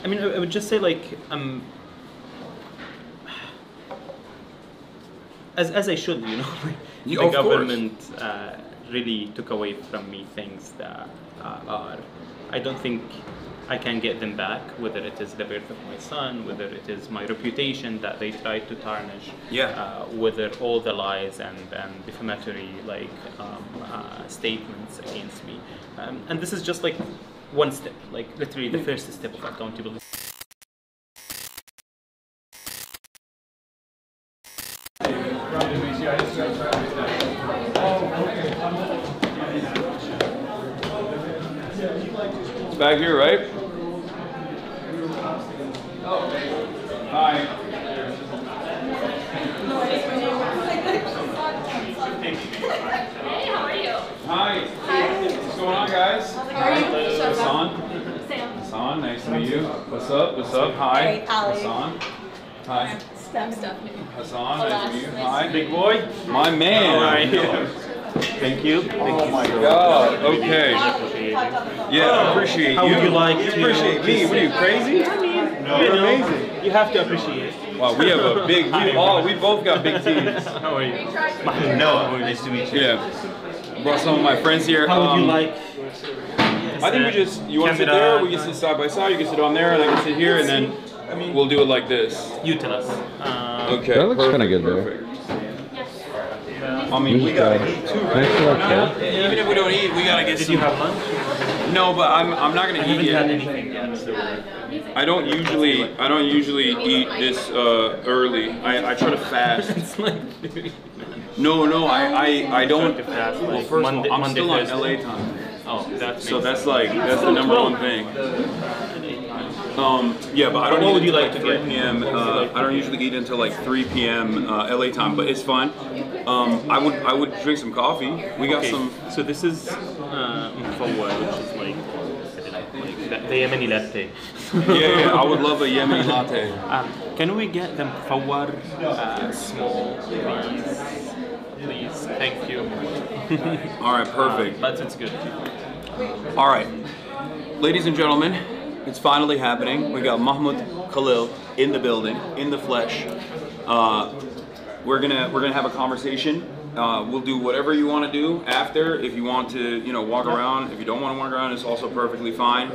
I mean, I would just say like as I should, you know, the Of government really took away from me things that are. I don't think I can get them back. Whether it is the birth of my son, whether it is my reputation that they tried to tarnish, whether all the lies and defamatory like statements against me, and this is just like one step, like literally the first step of accountability. It's back here, right? Hi. Hey, how are you? Hi. What's going on, guys? How are you? Hasan. Sam. Hasan, nice to meet you. What's up? What's up? Hi. Hey, Ali. Hasan. Hi. STEM stuff. Hasan, nice to meet you. Hi. Big boy. My man. All right. Thank you. Oh my God. Okay. Yeah, I appreciate you. How would you like to appreciate me? What are you, crazy? You're amazing. You have to appreciate. Wow, we have a big. We both got big teams. How are you? Noah, nice to meet you. Yeah. Brought some of my friends here. How would you like? I think we just. You want to sit there? We can sit side by side. You can sit on there, and I can sit here, and then we'll do it like this. You tell us. Okay. That looks kind of good there. Perfect. I mean, we gotta eat too, right? Even if we don't eat, we gotta get some. Did you have lunch? No, but I'm not gonna eat Had yet. anything yet, so I don't usually eat this early. I try to fast. it's like No, I don't. to fast, Well, like first Monday- of all, I'm Monday, still on Thursday. LA time, Oh, that's so that's the number one thing. Yeah, but I don't. What would eat you until like to 3 get? p.m. I don't usually eat until like 3 p.m. LA time, but it's fine. I would drink some coffee. We got some. So this is mfawar, which is like the Yemeni latte. Yeah, I would love a Yemeni latte. Can we get them mfawar small, please? Please, thank you. All right, perfect. But it's good. All right, ladies and gentlemen, it's finally happening. We got Mahmoud, Khalil in the building, in the flesh. We're gonna have a conversation. We'll do whatever you want to do after. If you want to, walk around. If you don't want to walk around, it's also perfectly fine.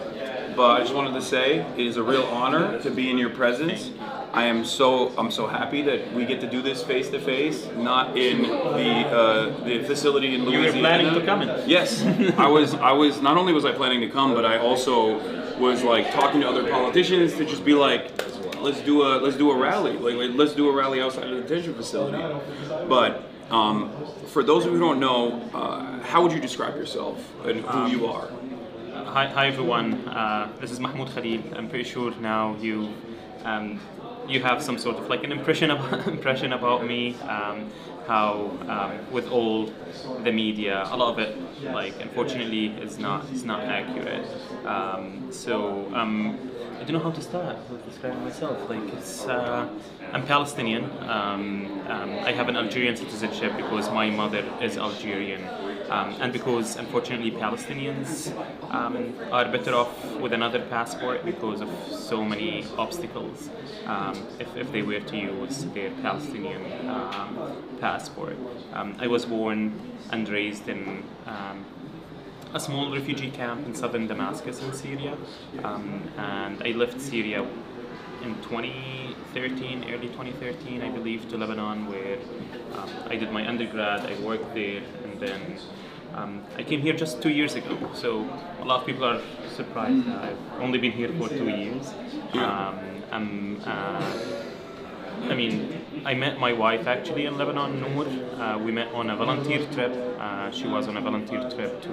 But I just wanted to say it is a real honor to be in your presence. I'm so happy that we get to do this face to face, not in the facility in Louisiana. You were planning to come in? Yes, I was. Not only was I planning to come, but I also was like talking to other politicians to just be like, let's do a rally. Like let's do a rally outside of the detention facility. But for those of you who don't know, how would you describe yourself and who you are? Hi everyone. This is Mahmoud Khalil. I'm pretty sure now you have some sort of like an impression about me. How with all the media, a lot of it, like unfortunately, is not accurate. I don't know how to start with describing myself. Like I'm Palestinian. I have an Algerian citizenship because my mother is Algerian, and because unfortunately Palestinians are better off with another passport because of so many obstacles. If they were to use their Palestinian passport, I was born and raised in a small refugee camp in southern Damascus in Syria, and I left Syria in 2013, early 2013, I believe, to Lebanon, where I did my undergrad. I worked there, and then I came here just 2 years ago. So a lot of people are surprised that I've only been here for 2 years. I met my wife actually in Lebanon, Noor. We met on a volunteer trip. She was on a volunteer trip to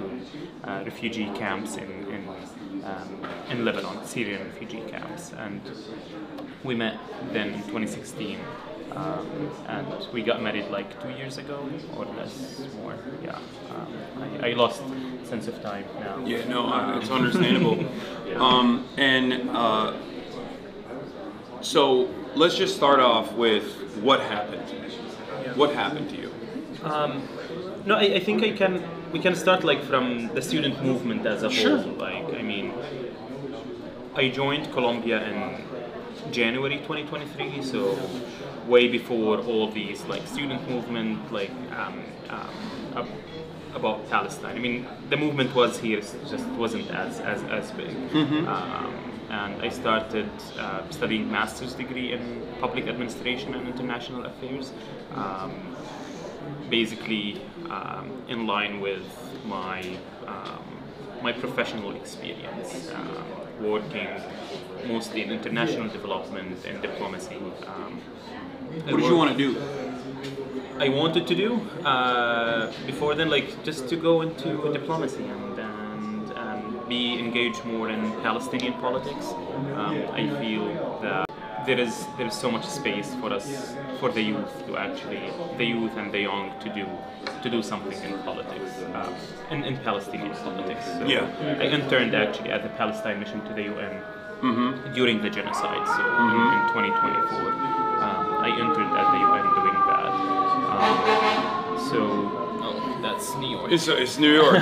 refugee camps in Lebanon, Syrian refugee camps, and we met then in 2016. And we got married like 2 years ago, or less, more. Yeah, I lost sense of time now. Yeah, no, it's understandable. Yeah. So let's just start off with what happened. What happened to you? No, I think we can start like from the student movement as a whole. Like, I mean, I joined Colombia in January 2023, so way before all these like student movement, like about Palestine. I mean, the movement was here, it just wasn't as big. And I started studying master's degree in public administration and international affairs, basically in line with my professional experience, working mostly in international development and diplomacy. What did you want to do? I wanted to do before then, like just to go into diplomacy and be engaged more in Palestinian politics. I feel that there is so much space for us, for the youth to actually, the youth and the young to do something in politics, in Palestinian politics. So I interned actually at the Palestine mission to the UN during the genocide. So in 2024, I entered at the UN doing that. That's New York. It's New York.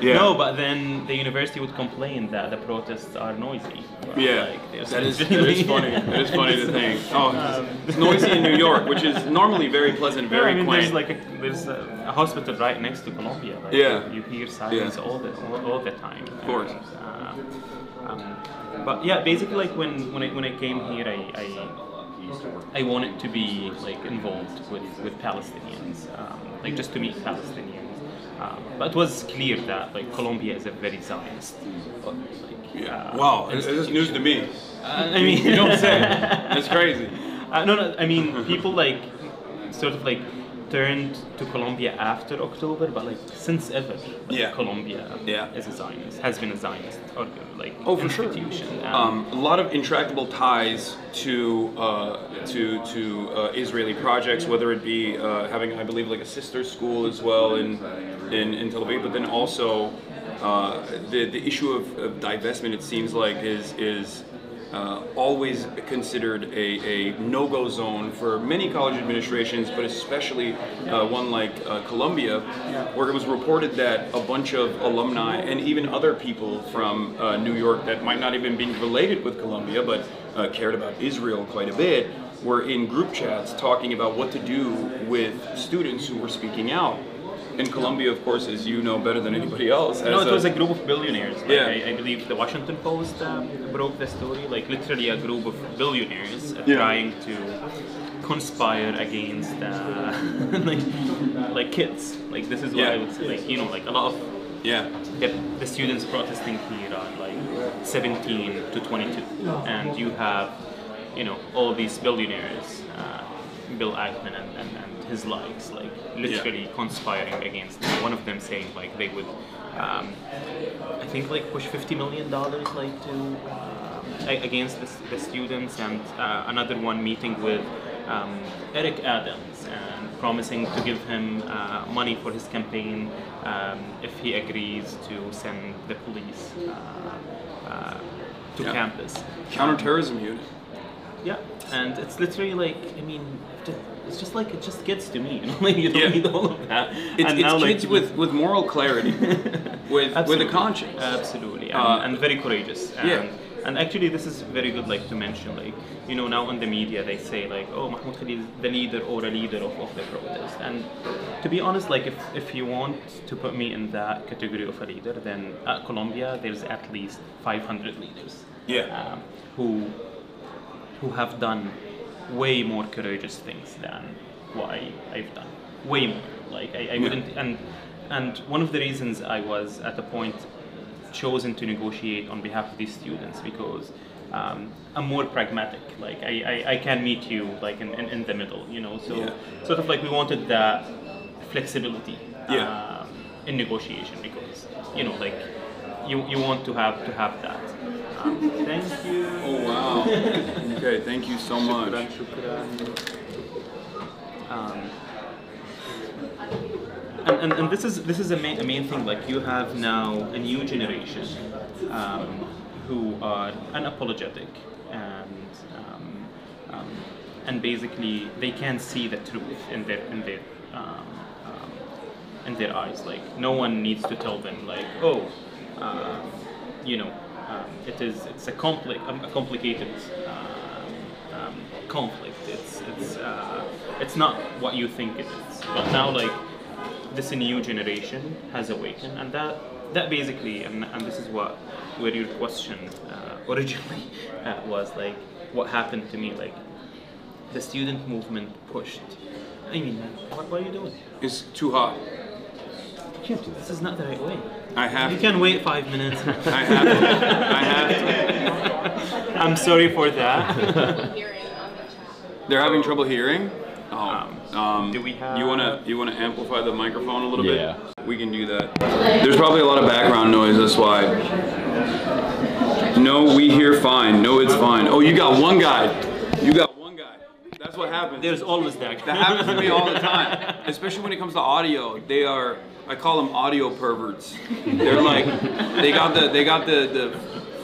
Yeah. No, but then the university would complain that the protests are noisy. Yeah, like, that is funny. That is funny to think. Oh, it's noisy in New York, which is normally very pleasant, very quaint. There's a hospital right next to Columbia. Like, you hear sirens all the time. Of course. But yeah, basically, like when I came here, I wanted to be like involved with Palestinians, like just to meet Palestinians. But it was clear that like Colombia is a very Zionist. Wow, this is news to me. I mean, you don't say. That's crazy. No. I mean, people like sort of like turned to Colombia after October, but like since ever, Colombia is a Zionist, has been a Zionist or like institution. A lot of intractable ties to Israeli projects, whether it be having, I believe, like a sister school as well in Tel Aviv, but then also the issue of divestment. It seems like is always considered a no-go zone for many college administrations, but especially one like Columbia, where it was reported that a bunch of alumni and even other people from New York that might not even be related with Columbia, but cared about Israel quite a bit, were in group chats talking about what to do with students who were speaking out. In Colombia, of course, as you know better than anybody else. No, it was a group of billionaires. Like, I believe the Washington Post broke the story. Like literally a group of billionaires trying to conspire against like kids. Like this is what I would say. Like like a lot of the students protesting here are like 17 to 22, and you have all these billionaires, Bill Ackman and his likes, like literally conspiring against them. One of them saying like they would, I think like push $50 million like to against the students, and another one meeting with Eric Adams and promising to give him money for his campaign if he agrees to send the police to campus. Counterterrorism unit. Yeah, and it's literally like, I mean, it's just like, it just gets to me, like you don't need all of that. It's kids with moral clarity, with a conscience. Absolutely, and very courageous. And actually, this is very good, like to mention, like now on the media they say like, oh, Mahmoud Khalil is the leader or a leader of the protest. And to be honest, like if you want to put me in that category of a leader, then at Colombia there's at least 500 leaders. Who have done way more courageous things than what I've done. Way more. Like I wouldn't, and one of the reasons I was at a point chosen to negotiate on behalf of these students, because I'm more pragmatic. Like I can meet you like in the middle, so sort of like we wanted that flexibility in negotiation, because like you want to have that. Thank you. Oh wow. Okay, thank you so much. And this is a main thing. Like you have now a new generation who are unapologetic and basically they can see the truth in their eyes. Like no one needs to tell them like, oh, it's a complicated conflict. It's not what you think it is. But now, like, this new generation has awakened, and that basically, and this is where your question originally was, like, what happened to me, like, the student movement pushed. I mean, man, what are you doing? It's too hot. You can't do this. This is not the right way. I have You to. can wait 5 minutes. I have to. I have to. I'm sorry for that. They're having trouble hearing? Do we have... You wanna amplify the microphone a little Yeah. bit? We can do that. There's probably a lot of background noise, that's why. No, we hear fine. No, it's fine. Oh, you got one guy. You got one guy. That's what happens. There's always that. That happens to me all the time. Especially when it comes to audio. They are, I call them audio perverts. They're like, they got the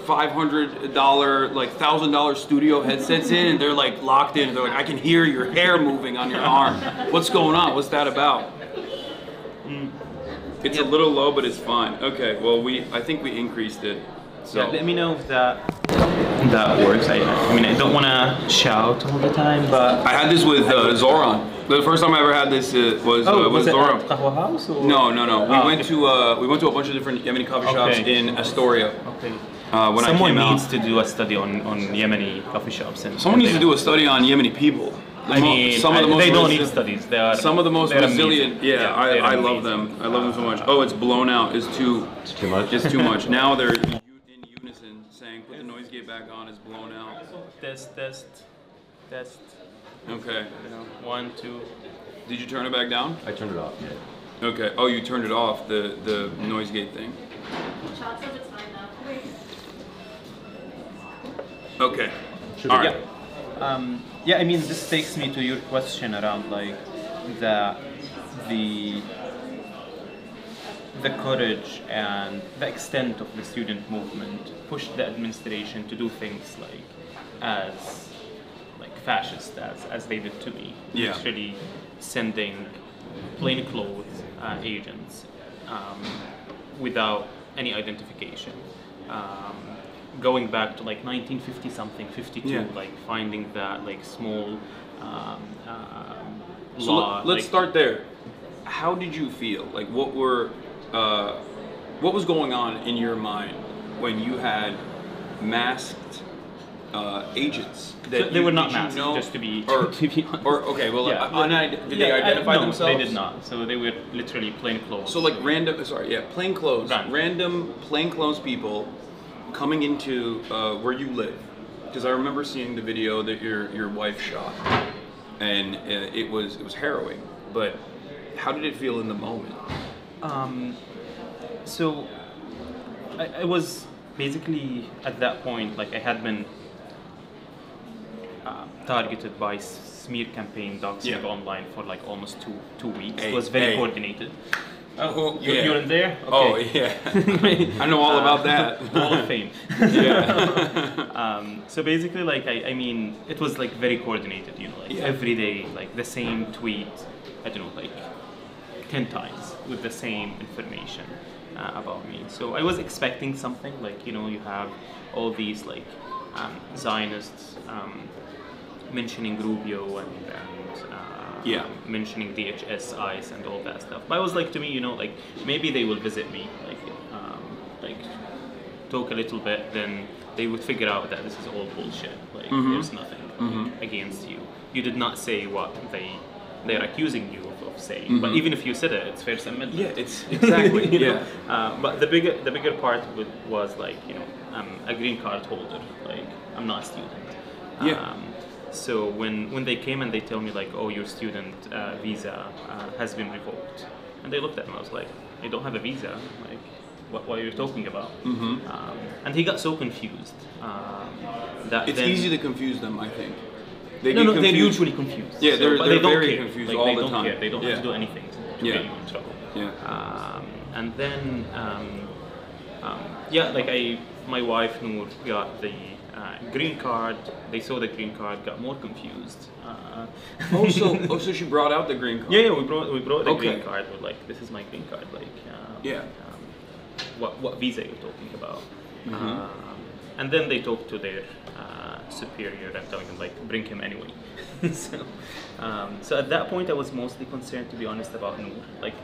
$500, like $1,000 studio headsets in, and they're like locked in. They're like, I can hear your hair moving on your arm. What's going on? What's that about? It's a little low, but it's fine. Okay, well, I think we increased it. So Yeah, let me know if that works. I mean, I don't want to shout all the time, but... I had this with Zoran. The first time I ever had this was it Zoran. at Qahwa House? Or? No. We went to a bunch of different Yemeni coffee shops in Astoria. Okay. When Someone I came needs out. to do a study on Yemeni coffee shops. Someone needs to do a study on Yemeni people. I mean, some of the most they don't need studies. They are. Some of the most they're resilient. amazing. Yeah, they're I love amazing. them. I love them so much. Oh, it's blown out. It's too much. It's too much. Now they're in unison saying, "Put the noise gate back on." It's blown out. Test. Okay. 1, 2. Did you turn it back down? I turned it off. Yeah. Okay. Oh, you turned it off. The noise gate thing. Okay. All right. Yeah, I mean, this takes me to your question around, like, the courage and the extent of the student movement pushed the administration to do things as fascist as they did to me. Yeah. Literally sending plainclothes agents without any identification. Going back to like 1950 something, 52, Yeah. like finding that like small So law. let's start there. How did you feel? Like, what was going on in your mind when you had masked agents? So they were not masked, just to be honest. Okay, well, Yeah. did they identify no, themselves? they did not. So they were literally plainclothes. So like plainclothes, random plainclothes people coming into where you live. Because I remember seeing the video that your wife shot, and it was harrowing. But how did it feel in the moment? So I was basically at that point, like, I had been targeted by smear campaign doxing online for like almost two weeks. It was very coordinated. Oh, you're in there? Okay. Oh yeah, I know all about that. Wall of Fame. Yeah. So basically, like, I mean, it was like very coordinated, every day, like the same tweet, I don't know, like 10 times with the same information about me. So I was expecting something, like, you have all these like Zionists mentioning Rubio and mentioning DHS, ICE, and all that stuff. But I was like, to me, like, maybe they will visit me, like talk a little bit, then they would figure out that this is all bullshit. Like, there's nothing against you. You did not say what they're accusing you of saying. But even if you said it, it's First Amendment. Yeah, it's exactly. But the bigger part was like, I'm a green card holder. Like, I'm not a student. So when they came and they tell me like, oh, your student visa has been revoked, and they looked at me, I was like, I don't have a visa. Like, what are you talking about? And he got so confused. That it's easy to confuse them, I think. They're usually confused. Yeah, they're they don't very care. confused like, all they the don't time. Care. They don't have to do anything to get you in trouble. And then, like my wife Noor got the green card. They saw the green card, got more confused. So she brought out the green card. Yeah, we brought the green card. We're like, this is my green card. Like, what visa you're talking about? and then they talk to their superior and telling them like bring him anyway. So at that point I was mostly concerned, to be honest, about Noor, like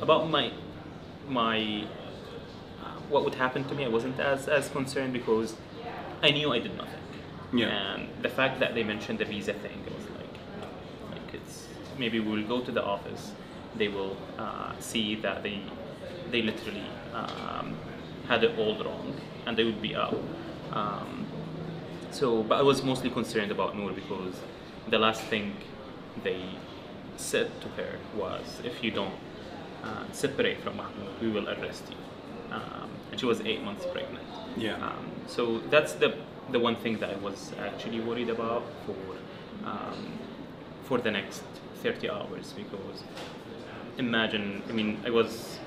about my what would happen to me. I wasn't as concerned because I knew I did nothing. Yeah. And the fact that they mentioned the visa thing, I was like it's maybe we'll go to the office, they will see that they literally had it all wrong and they would be out. But I was mostly concerned about Noor because the last thing they said to her was, if you don't separate from Mahmoud, we will arrest you. And she was 8 months pregnant. Yeah. So that's the one thing that I was actually worried about for the next 30 hours, because imagine, I mean, I was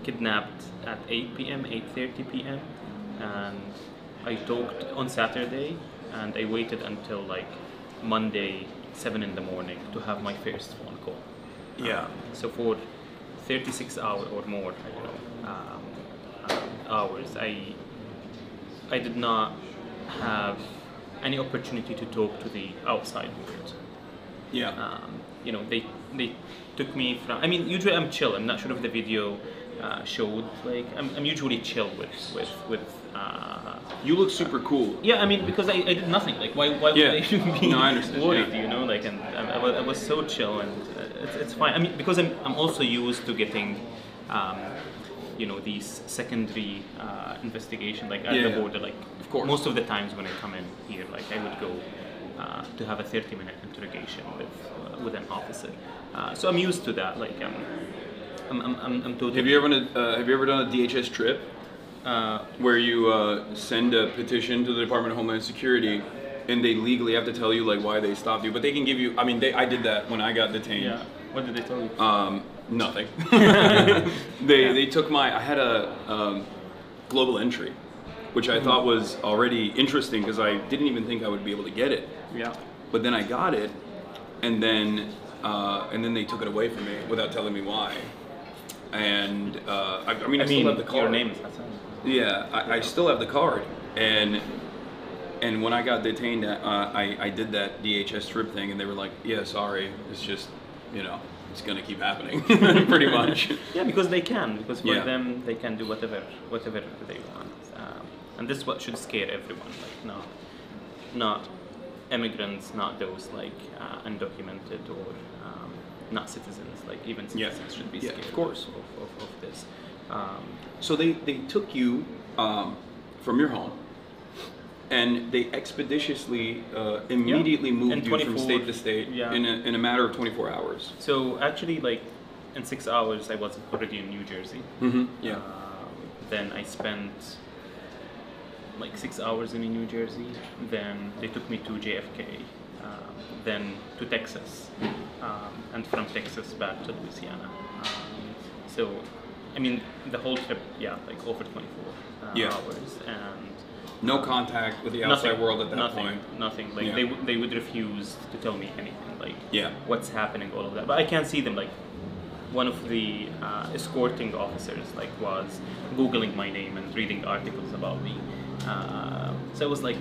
kidnapped at 8 p.m., 8:30 p.m. and I talked on Saturday and I waited until like Monday 7 in the morning to have my first phone call. Yeah. So for 36 hours or more, hours, I did not have any opportunity to talk to the outside world. Yeah. You know, they took me from. I mean, usually I'm chill. I'm not sure if the video showed. Like, I'm usually chill with. You look super cool. Yeah, I mean, because I did nothing. Like, why would Yeah. they be No, I understand, worried? yeah. You know, like, and I was so chill, and it's fine. I mean, because I'm also used to getting. You know, these secondary investigation, like at the Yeah. border, like Of course. most of the times when I come in here, like I would go to have a 30-minute interrogation with an officer. So I'm used to that. Like I'm totally. Have you ever done a DHS trip where you send a petition to the Department of Homeland Security and they legally have to tell you like why they stopped you, but they can give you. I mean, I did that when I got detained. Yeah. What did they tell you? Nothing. They took I had a global entry, which I thought was already interesting because I didn't even think I would be able to get it. Yeah. But then I got it, and then they took it away from me without telling me why. And I mean, I still have the card. Your name is Hasan. Yeah, I still have the card, and when I got detained, I did that DHS trip thing, and they were like, "Yeah, sorry, it's just, you know, it's gonna keep happening," pretty much. Yeah, because they can. Because for Yeah. them, they can do whatever they want, and this is what should scare everyone. Like, not immigrants, not those like undocumented or not citizens. Like even citizens should be scared. Of course. Of this. So they took you from your home, and they expeditiously immediately moved you from state to state in a matter of 24 hours. So actually, like in 6 hours, I was already in New Jersey. Mm-hmm. Yeah. Then I spent like 6 hours in New Jersey. Then they took me to JFK. Then to Texas, and from Texas back to Louisiana. So, I mean, the whole trip, like over 24 hours, and no contact with the outside world at that point. Nothing. Like they would refuse to tell me anything. Like what's happening, all of that. But I can see them. Like one of the escorting officers like was Googling my name and reading articles about me. So I was like,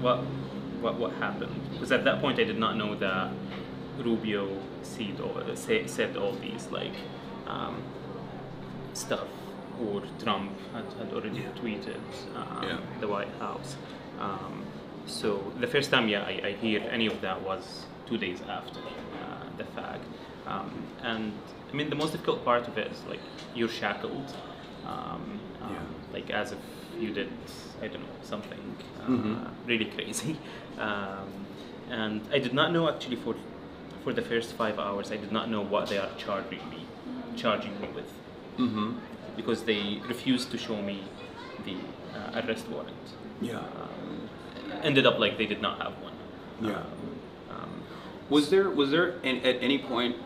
what happened? Because at that point I did not know that Rubio said all these like stuff, or Trump had already tweeted the White House. So the first time I hear any of that was 2 days after the fact. And I mean the most difficult part of it is like you're shackled, like as if you did, I don't know, something really crazy. And I did not know actually for the first 5 hours, I did not know what they are charging me with. Mm-hmm. Because they refused to show me the arrest warrant. Ended up like they did not have one. Was there at any point,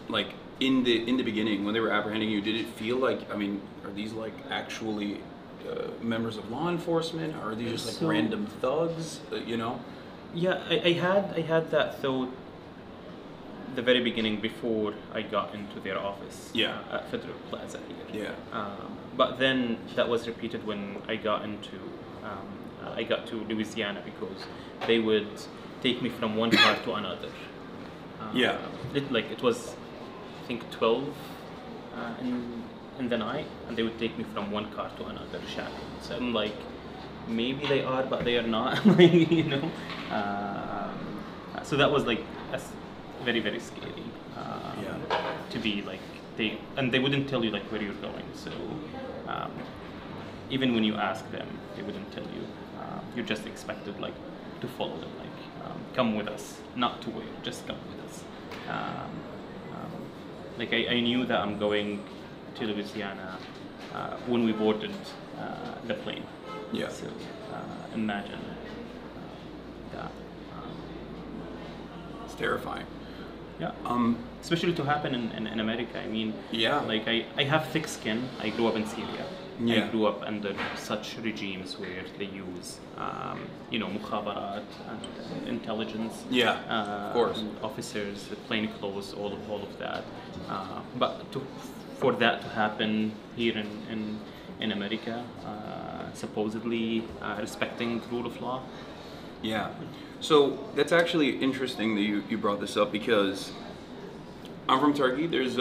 like in the beginning when they were apprehending you, did it feel like, I mean, are these like actually members of law enforcement, or are these just like random thugs? You know? Yeah, I had that thought the very beginning before I got into their office at Federal Plaza here. But then that was repeated when I got into I got to Louisiana because they would take me from one car to another. Yeah. It was, I think, 12 in the night, and they would take me from one car to another shackled. So I'm like, maybe they are, but they are not. You know. So that was like very, very scary. To be like they wouldn't tell you like where you're going. So even when you ask them, they wouldn't tell you. You're just expected like to follow them, like come with us, not to where, just come with us. Like I knew that I'm going to Louisiana when we boarded the plane. Yeah. So imagine that. It's terrifying. Yeah. Especially to happen in America. I mean, yeah. Like I have thick skin. I grew up in Syria. Yeah. I grew up under such regimes where they use, mukhabarat and intelligence. Yeah, of course. Officers, plain clothes, all of that. But for that to happen here in America, supposedly respecting rule of law. Yeah. So that's actually interesting that you brought this up, because I'm from Turkey. There's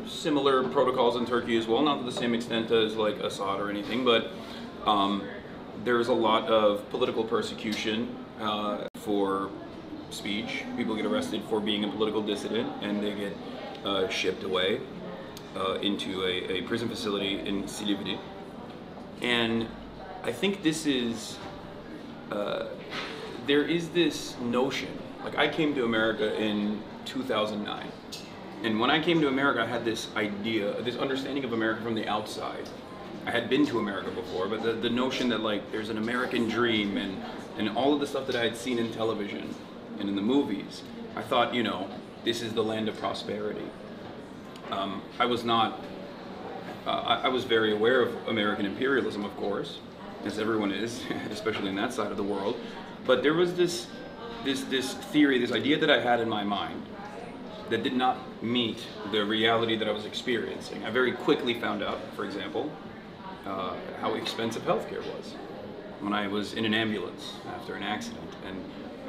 similar protocols in Turkey as well, not to the same extent as like Assad or anything, but there's a lot of political persecution for speech. People get arrested for being a political dissident, and they get shipped away into a prison facility in Silivri. And I think this is there is this notion, like I came to America in 2009, and when I came to America I had this idea, this understanding of America from the outside. I had been to America before, but the notion that like there's an American dream and all of the stuff that I had seen in television and in the movies, I thought, this is the land of prosperity. I was not, I was very aware of American imperialism, of course, as everyone is, especially in that side of the world. But there was this theory, this idea that I had in my mind that did not meet the reality that I was experiencing. I very quickly found out, for example, how expensive healthcare was. When I was in an ambulance after an accident,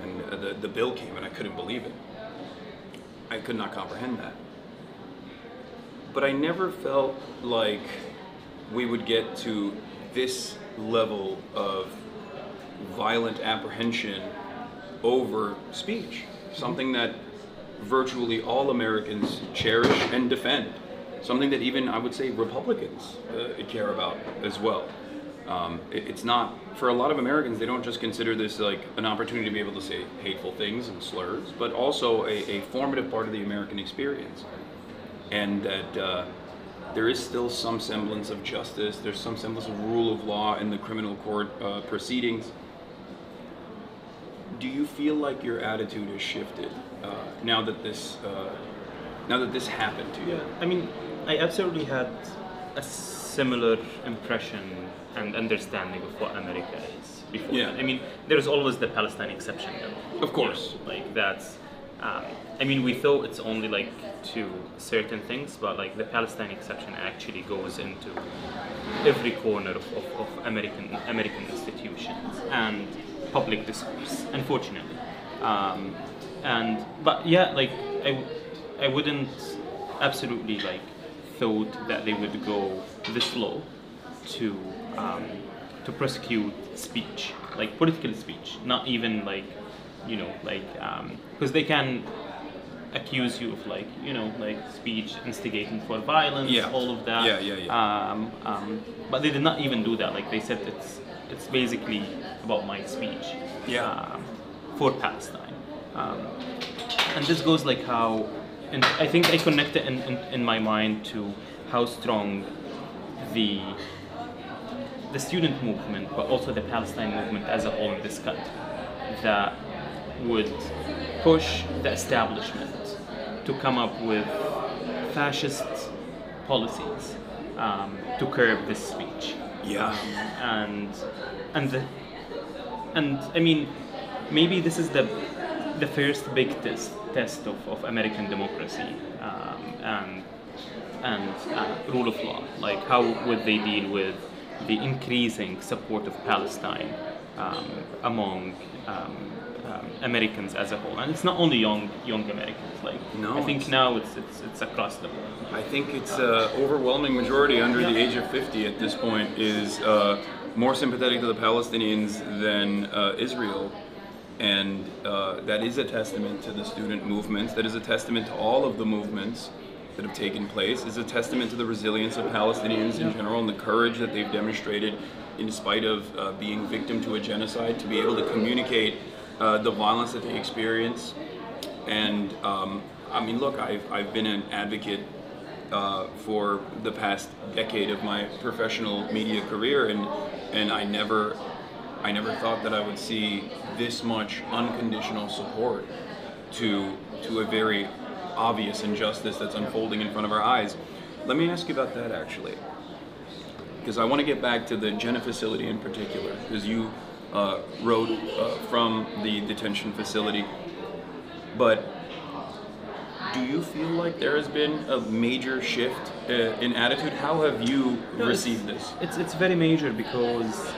and the bill came, and I couldn't believe it. I could not comprehend that. But I never felt like we would get to this level of violent apprehension over speech, something that virtually all Americans cherish and defend, something that even, I would say, Republicans care about as well. It's not, for a lot of Americans, they don't just consider this like an opportunity to be able to say hateful things and slurs, but also a formative part of the American experience. And that there is still some semblance of justice, there's some semblance of rule of law in the criminal court proceedings. Do you feel like your attitude has shifted now that this happened to you? Yeah, I mean, I absolutely had a similar impression and understanding of what America is before. Yeah. I mean, there's always the Palestine exception, though. Of course. Like that's. I mean, we thought it's only like to certain things, but like the Palestine exception actually goes into every corner of American institutions and public discourse, unfortunately. But yeah, like I wouldn't absolutely like thought that they would go this low to prosecute speech, like political speech, not even like because they can accuse you of like speech instigating for violence, all of that. But they did not even do that. Like they said, it's basically about my speech for Palestine. And this goes like how, and I think I connect it in my mind to how strong the student movement, but also the Palestine movement as a whole in this country, that would push the establishment to come up with fascist policies to curb this speech. And I mean, maybe this is the first big test of American democracy and rule of law. Like, how would they deal with the increasing support of Palestine among Americans as a whole, and it's not only young Americans. Like No, I think it's- now it's across the board. I think it's overwhelming majority under the age of 50 at this point is more sympathetic to the Palestinians than Israel. And that is a testament to the student movements. That is a testament to all of the movements that have taken place. It's a testament to the resilience of Palestinians in general and the courage that they've demonstrated in spite of being victim to a genocide, to be able to communicate the violence that they experience. And I mean, look, I've been an advocate for the past decade of my professional media career, and I never thought that I would see this much unconditional support to a very obvious injustice that's unfolding in front of our eyes. Let me ask you about that actually, because I want to get back to the Jenna facility in particular, because you wrote from the detention facility, but do you feel like there has been a major shift in attitude? How have you received this? It's very major because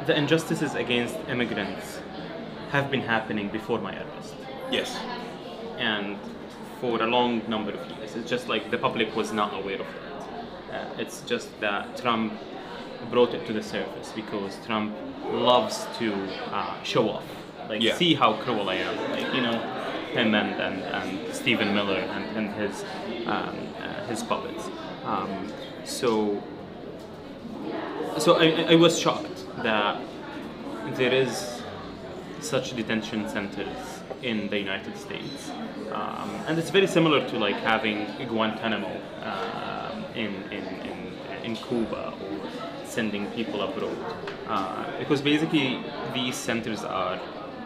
the injustices against immigrants have been happening before my arrest, Yes. and for a long number of years. It's just like the public was not aware of that. It's just that Trump brought it to the surface because Trump loves to show off, like Yeah. see how cruel I am, like him and Stephen Miller and his puppets. So I was shocked that there is such detention centers in the United States, and it's very similar to like having Guantanamo in Cuba, or sending people abroad, because basically these centers are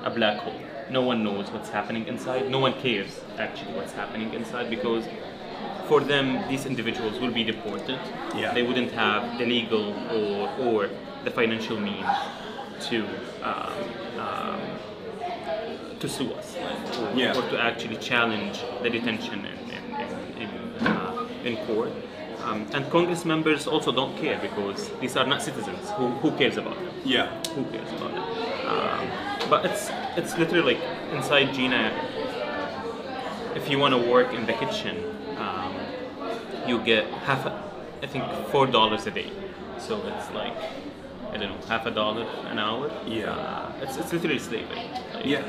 a black hole. No one knows what's happening inside. No one cares actually what's happening inside, because for them these individuals will be deported. Yeah. They wouldn't have the legal or the financial means to sue us, or to actually challenge the detention in court. And Congress members also don't care because these are not citizens. Who cares about them? Yeah. Who cares about them? But it's literally like inside Gina. If you want to work in the kitchen, you get I think $4 a day. So it's like, I don't know, $50 an hour. Yeah. It's literally slavery. Like, Yeah.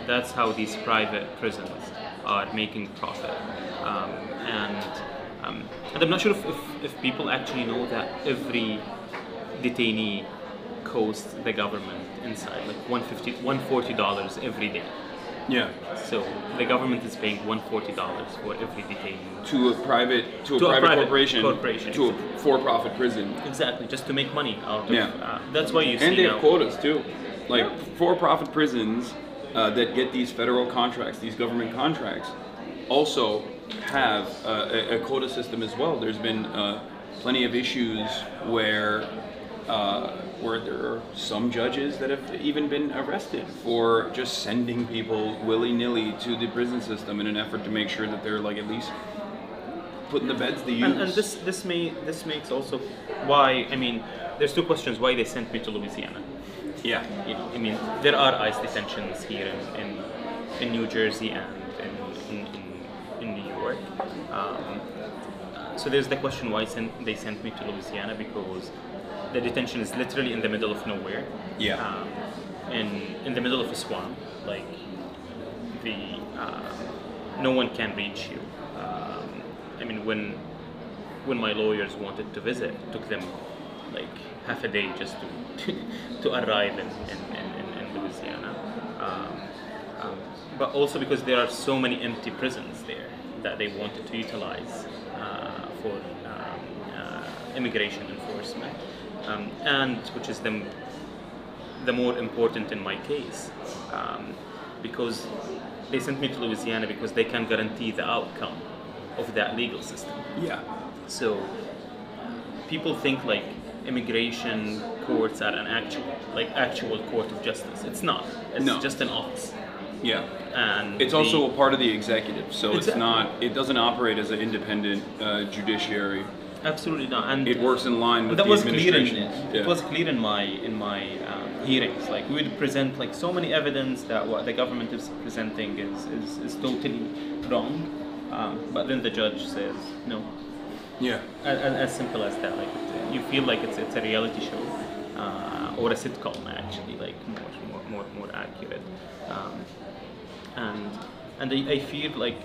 That's how these private prisons are making profit. And I'm not sure if people actually know that every detainee costs the government inside like $140 every day. Yeah. So the government is paying $140 for every detainee. To a private corporation, to a for-profit prison. Exactly, just to make money out of. Yeah. That's why you see And they now. have quotas too. Like for-profit prisons that get these federal contracts, these government contracts, also have a quota system as well. There's been plenty of issues where there are some judges that have even been arrested for just sending people willy-nilly to the prison system in an effort to make sure that they're like at least put in the beds they use. And this makes also why, I mean, there's two questions why they sent me to Louisiana. Yeah. I mean, there are ICE detentions here in New Jersey and in New York. So there's the question why they sent me to Louisiana, because the detention is literally in the middle of nowhere. Yeah. In the middle of a swamp, like no one can reach you. I mean, when my lawyers wanted to visit, it took them like half a day just to arrive in Louisiana. But also because there are so many empty prisons there that they wanted to utilize for immigration enforcement, and which is the more important in my case, because they sent me to Louisiana because they can guarantee the outcome of that legal system. Yeah. So people think like immigration courts are an actual court of justice. It's not. It's just an office. Yeah. And it's also a part of the executive, so Exactly. it doesn't operate as an independent judiciary. Absolutely not. And it works in line with that the was clear administration. it was clear in my hearings. Like, we would present like so many evidence that what the government is presenting is totally wrong, but then the judge says no. Yeah. As simple as that. Like, you feel like it's a reality show or a sitcom, actually, like more accurate. And I feel like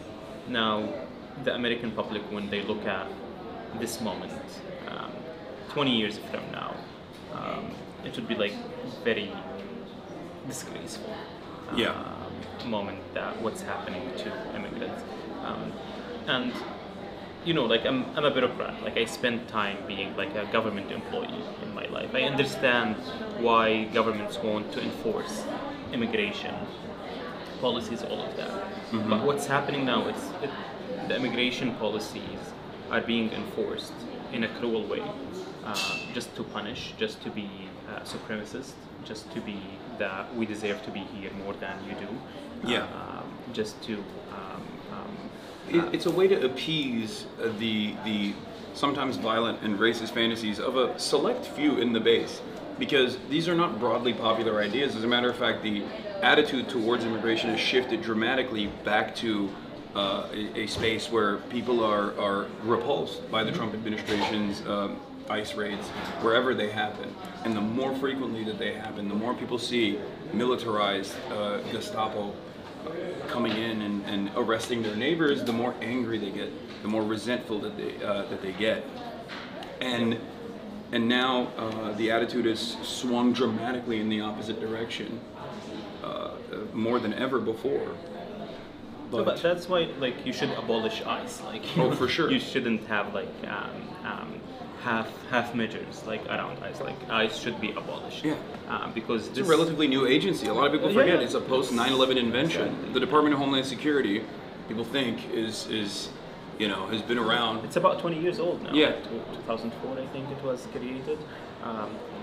now the American public, when they look at this moment, 20 years from now, it would be like very disgraceful moment that what's happening to immigrants. And you know, like I'm a bureaucrat. Like, I spent time being like a government employee in my life. I understand why governments want to enforce immigration policies, all of that. Mm-hmm. But what's happening now is the immigration policies are being enforced in a cruel way, just to punish, just to be supremacist, just to be that we deserve to be here more than you do. Just to. It's a way to appease the sometimes violent and racist fantasies of a select few in the base, because these are not broadly popular ideas. As a matter of fact, the attitude towards immigration has shifted dramatically back to a space where people are repulsed by the Trump administration's ICE raids wherever they happen. And the more frequently that they happen, the more people see militarized Gestapo coming in and arresting their neighbors, the more angry they get, the more resentful that they get. And now the attitude has swung dramatically in the opposite direction, more than ever before. But that's why, like, you should abolish ICE. Like, for sure. You shouldn't have like half measures like around ICE. Like, ICE should be abolished. Yeah. Because it's a relatively new agency. A lot of people forget it's a post 9/11 invention. Exactly. The Department of Homeland Security, people think is has been around. It's about 20 years old now. Yeah. 2004, I think it was created.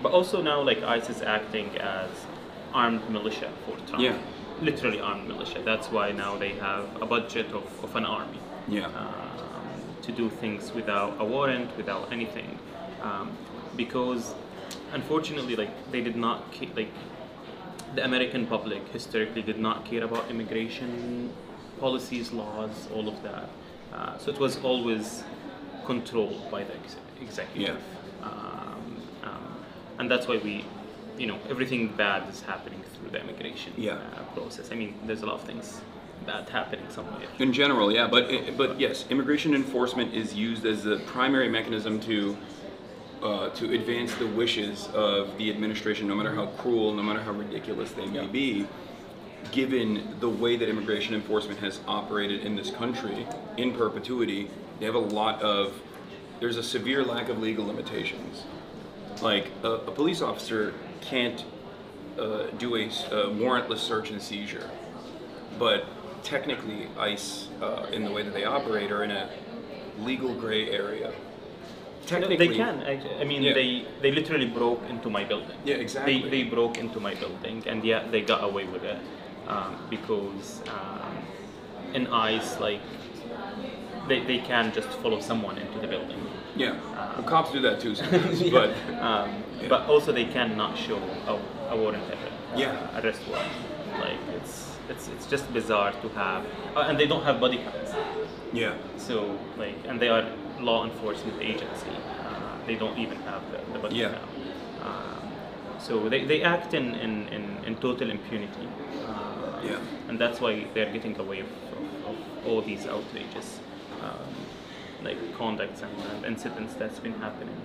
But also now, like, ICE is acting as armed militia for Trump. Yeah. Literally armed militia. That's why now they have a budget of an army. Yeah. To do things without a warrant, without anything, because unfortunately, like, they did not like the American public historically did not care about immigration policies, laws, all of that. So it was always controlled by the executive. Yeah. And that's why everything bad is happening through the immigration process. I mean, there's a lot of things bad happening somewhere. In general, yeah, but yes, immigration enforcement is used as the primary mechanism to advance the wishes of the administration, no matter how cruel, no matter how ridiculous they may be. Given the way that immigration enforcement has operated in this country in perpetuity, there's a severe lack of legal limitations. Like, a police officer can't do a warrantless search and seizure, but technically ICE, in the way that they operate, are in a legal gray area. Technically, they can. I mean, they literally broke into my building. Yeah, exactly. They broke into my building, and yet they got away with it because in ICE, like, they can just follow someone into the building. Yeah, cops do that too sometimes, but but also they cannot show a warrant arrest warrant. Like, it's just bizarre to have, and they don't have body cams. Yeah. So, like, and they are law enforcement agency. They don't even have the body cam. So they act in total impunity. And that's why they're getting away of all these outrageous like conducts and incidents that's been happening.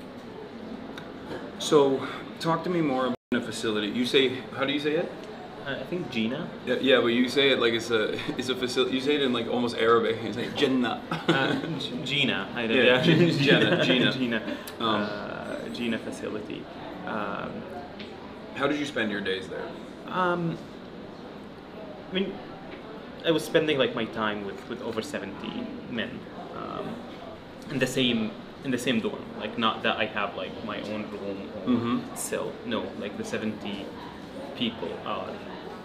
So, talk to me more about a facility. You say, how do you say it? I think Gina. Yeah, but you say it like it's a facility. You say it in like almost Arabic. You say Jannah. Gina. Yeah. Gina. Gina facility. How did you spend your days there? I mean, I was spending like my time with over 70 men in the same dorm. Like, not that I have like my own room or cell. No, like the 70 people are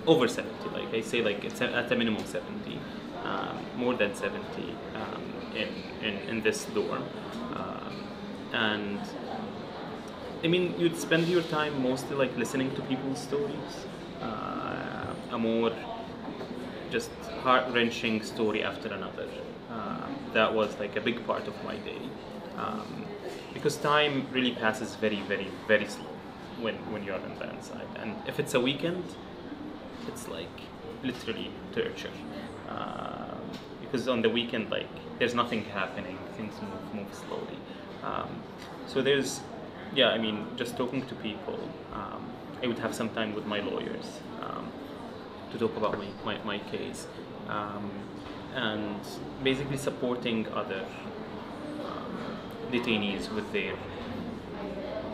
over 70. Like, I say, like, it's at a minimum 70, more than 70 in this dorm. and I mean, you'd spend your time mostly like listening to people's stories, a more just heart-wrenching story after another. That was like a big part of my day, because time really passes very, very, very slow when you're on the inside. And if it's a weekend, it's like literally torture, because on the weekend, like there's nothing happening, things move slowly. So there's, yeah, I mean, just talking to people. I would have some time with my lawyers to talk about my case, and basically supporting other detainees with their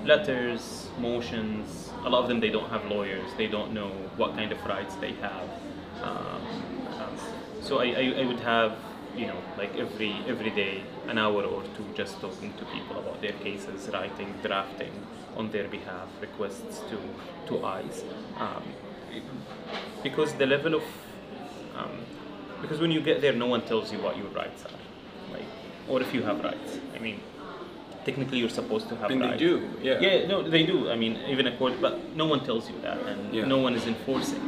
letters, motions. A lot of them, they don't have lawyers. They don't know what kind of rights they have. So I would have, you know, like every day, an hour or two, just talking to people about their cases, writing, drafting on their behalf, requests to ICE. Because the level of, because when you get there, no one tells you what your rights are, like, or if you have rights. I mean, technically you're supposed to have rights. They do, yeah. Yeah, no, they do. I mean, even a court, but no one tells you that, and no one is enforcing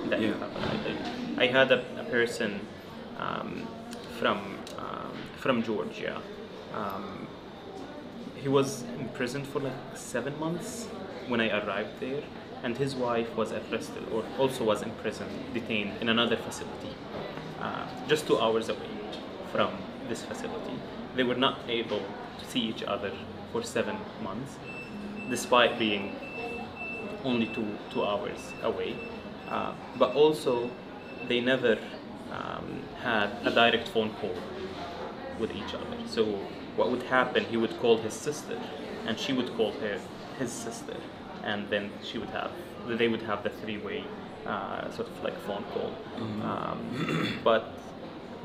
that you have a right. I had a person from Georgia. He was imprisoned for like 7 months when I arrived there, and his wife was arrested, or also was imprisoned, detained in another facility, just 2 hours away from this facility. They were not able to see each other for 7 months, despite being only two hours away. But also, they never had a direct phone call with each other. So what would happen, he would call his sister, and she would call his sister, and then they would have the three-way sort of like phone call.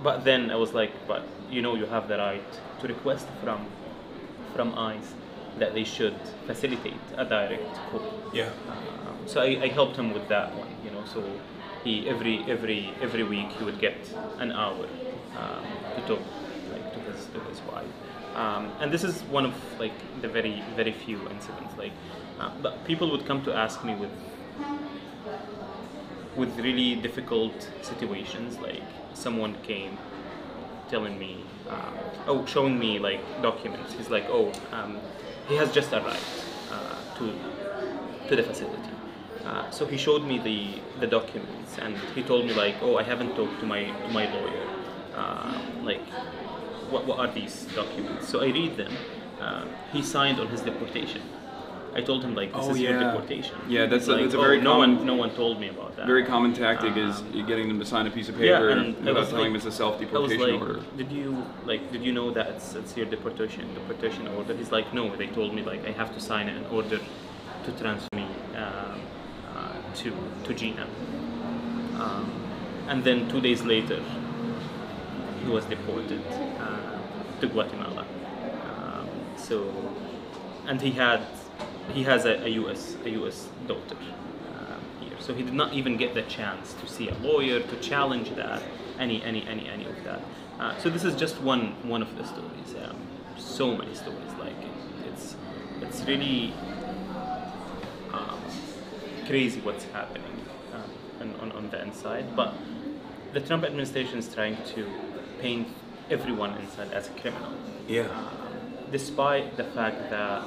But then I was like, but you know, you have the right to request from ICE that they should facilitate a direct call. Yeah. So I helped him with that one, you know. So he every week he would get an hour to talk, like to his wife. And this is one of like the very few incidents. Like, but people would come to ask me with really difficult situations. Like someone came telling me, showing me like documents. He's like, he has just arrived to the facility. So he showed me the documents, and he told me like, I haven't talked to my lawyer. Like, what are these documents? So I read them. He signed on his deportation. I told him like, this is your deportation. Yeah, that's a like, very common. No one told me about that. Very common tactic is you getting them to sign a piece of paper without telling them it's a self-deportation order. Did you know that it's your deportation order? He's like, no. They told me like I have to sign it in order to transfer me to Gina. And then 2 days later, he was deported to Guatemala. And he has a U.S. daughter here, so he did not even get the chance to see a lawyer to challenge that, any of that. So this is just one of the stories. So many stories. Like it's really crazy what's happening on the inside. But the Trump administration is trying to paint everyone inside as a criminal. Yeah. Despite the fact that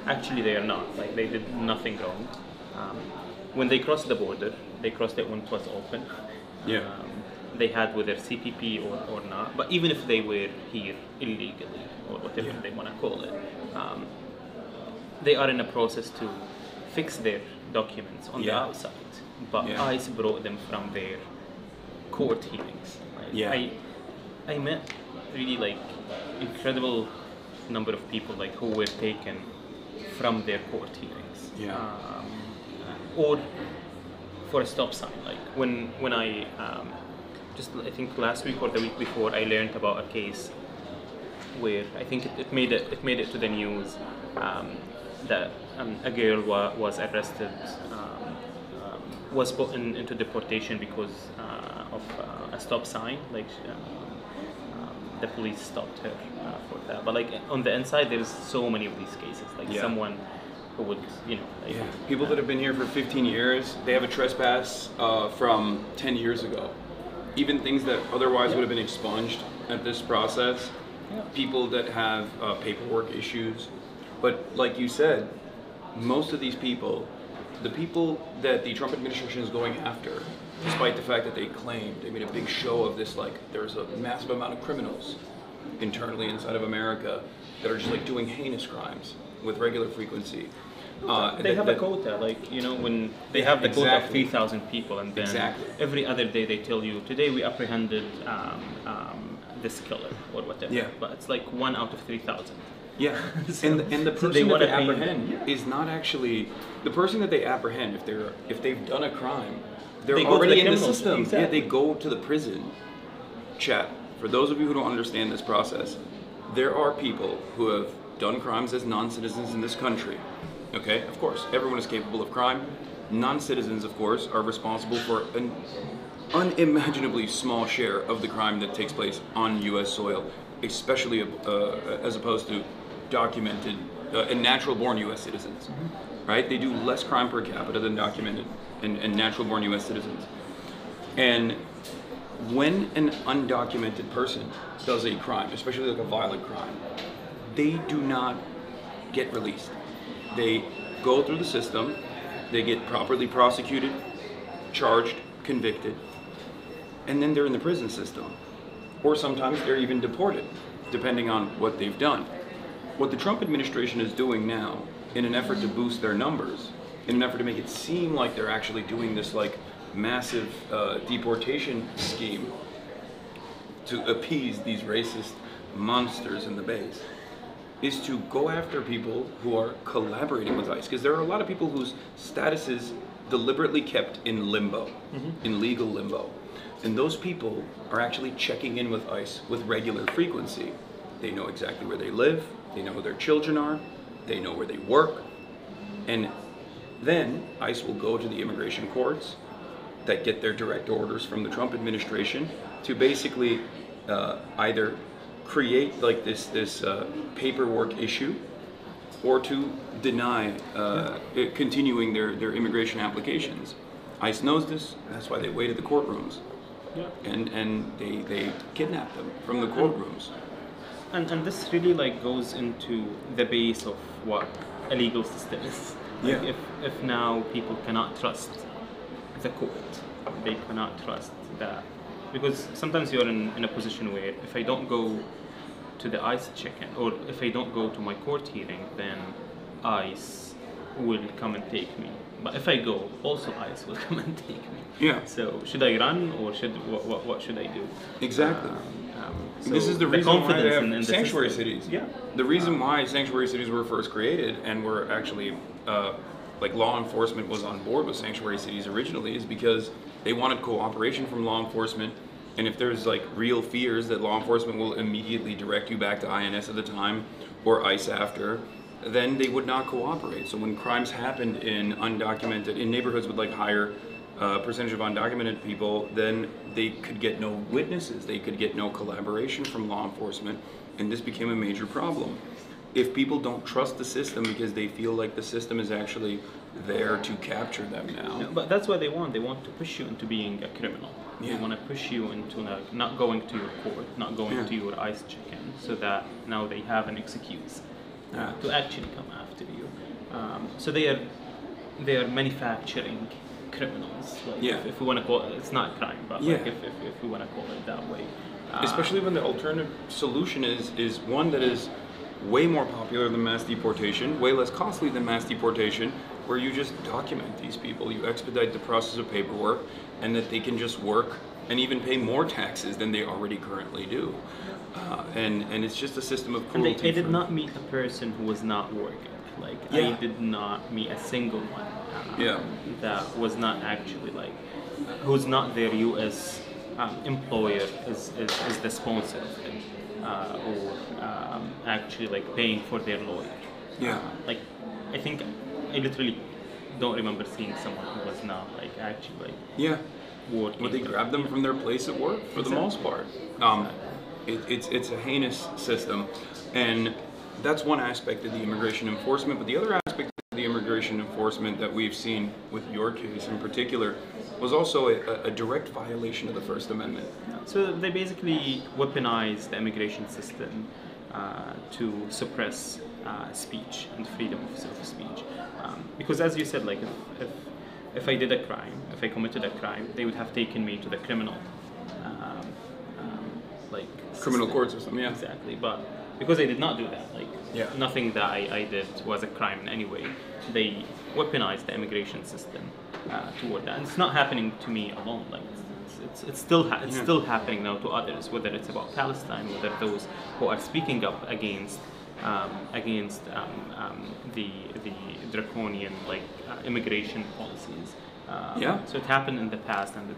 actually they are not. Like they did nothing wrong. When they crossed the border, they crossed it when it was open. Yeah. They had whether CPP or not. But even if they were here illegally or whatever they want to call it, they are in a process to fix their documents on the outside. But ICE brought them from their court hearings. Like, I met really like incredible number of people like who were taken from their court hearings, or for a stop sign. Like when I I think last week or the week before, I learned about a case where I think it made it to the news that a girl was arrested, was put into deportation because of a stop sign. Like the police stopped her for that. But like on the inside, there's so many of these cases. Like someone who would, like, people that have been here for 15 years, they have a trespass from 10 years ago. Even things that otherwise would have been expunged at this process. People that have paperwork issues. But like you said, most of these people, the people that the Trump administration is going after, despite the fact that they made a big show of this, like there's a massive amount of criminals internally inside of America that are just like doing heinous crimes with regular frequency. They have a quota, like, when they have the quota of 3,000 people, and then every other day they tell you, today we apprehended this killer or whatever. Yeah. But it's like 1 out of 3,000. Yeah, so, and the person that they apprehend is not actually the person that they apprehend. If they've done a crime, they're already in the system. Exactly. Yeah, they go to the prison. Chat. For those of you who don't understand this process, there are people who have done crimes as non-citizens in this country. Okay, of course, everyone is capable of crime. Non-citizens, of course, are responsible for an unimaginably small share of the crime that takes place on U.S. soil, especially as opposed to documented and natural-born U.S. citizens. Right? They do less crime per capita than documented and natural-born U.S. citizens. And when an undocumented person does a crime, especially like a violent crime, they do not get released. They go through the system, they get properly prosecuted, charged, convicted, and then they're in the prison system. Or sometimes they're even deported, depending on what they've done. What the Trump administration is doing now, in an effort to boost their numbers, in an effort to make it seem like they're actually doing this like massive deportation scheme to appease these racist monsters in the base, is to go after people who are collaborating with ICE. Because there are a lot of people whose status is deliberately kept in limbo, in legal limbo. And those people are actually checking in with ICE with regular frequency. They know exactly where they live, they know who their children are, they know where they work. And then ICE will go to the immigration courts that get their direct orders from the Trump administration to basically either create like this paperwork issue, or to deny continuing their immigration applications. ICE knows this. That's why they wait at the courtrooms, and they kidnap them from the courtrooms. And this really like goes into the base of what a legal system is. Like if now people cannot trust the court, they cannot trust that, because sometimes you're in a position where if I don't go to the ICE check-in, or if I don't go to my court hearing, then ICE will come and take me. But if I go, also ICE will come and take me. Yeah. So should I run, or what should I do? Exactly. So this is the reason why they have sanctuary cities. Yeah. The reason why sanctuary cities were first created and were actually like law enforcement was on board with sanctuary cities originally is because they wanted cooperation from law enforcement. And if there's like real fears that law enforcement will immediately direct you back to INS at the time or ICE after, then they would not cooperate. So when crimes happened in neighborhoods with like higher percentage of undocumented people, then they could get no witnesses, they could get no collaboration from law enforcement, and this became a major problem. If people don't trust the system because they feel like the system is actually there to capture them now. Yeah, but that's what they want. They want to push you into being a criminal. They want to push you into not going to your court, not going to your ICE check-in, so that now they have an excuse to actually come after you. So they are manufacturing criminals. Like if we want to call it, it's not crime, but like if we want to call it that way. Especially when the alternative solution is one that is way more popular than mass deportation, way less costly than mass deportation, where you just document these people, you expedite the process of paperwork, and that they can just work and even pay more taxes than they already currently do. And it's just a system of cruelty. And I did not meet a person who was not working. Like I did not meet a single one that was not actually like, who's not their U.S. Employer is the sponsor of it. Or actually like paying for their lawyer. Like I think I literally don't remember seeing someone who was not like actually like working. Well, they grab them from their place at work for the most part. it's a heinous system, and that's one aspect of the immigration enforcement. But the other aspect of the immigration enforcement that we've seen with your case in particular was also a direct violation of the First Amendment. So they basically weaponize the immigration system to suppress speech and freedom of speech. Because as you said, like if I did a crime, if I committed a crime, they would have taken me to the criminal Criminal system. court system, yeah. Exactly, but because I did not do that, Yeah. nothing that I did was a crime in any way, they weaponized the immigration system toward that. And it's not happening to me alone. Like it's still happening now to others, whether it's about Palestine, whether those who are speaking up against the draconian immigration policies. So it happened in the past, and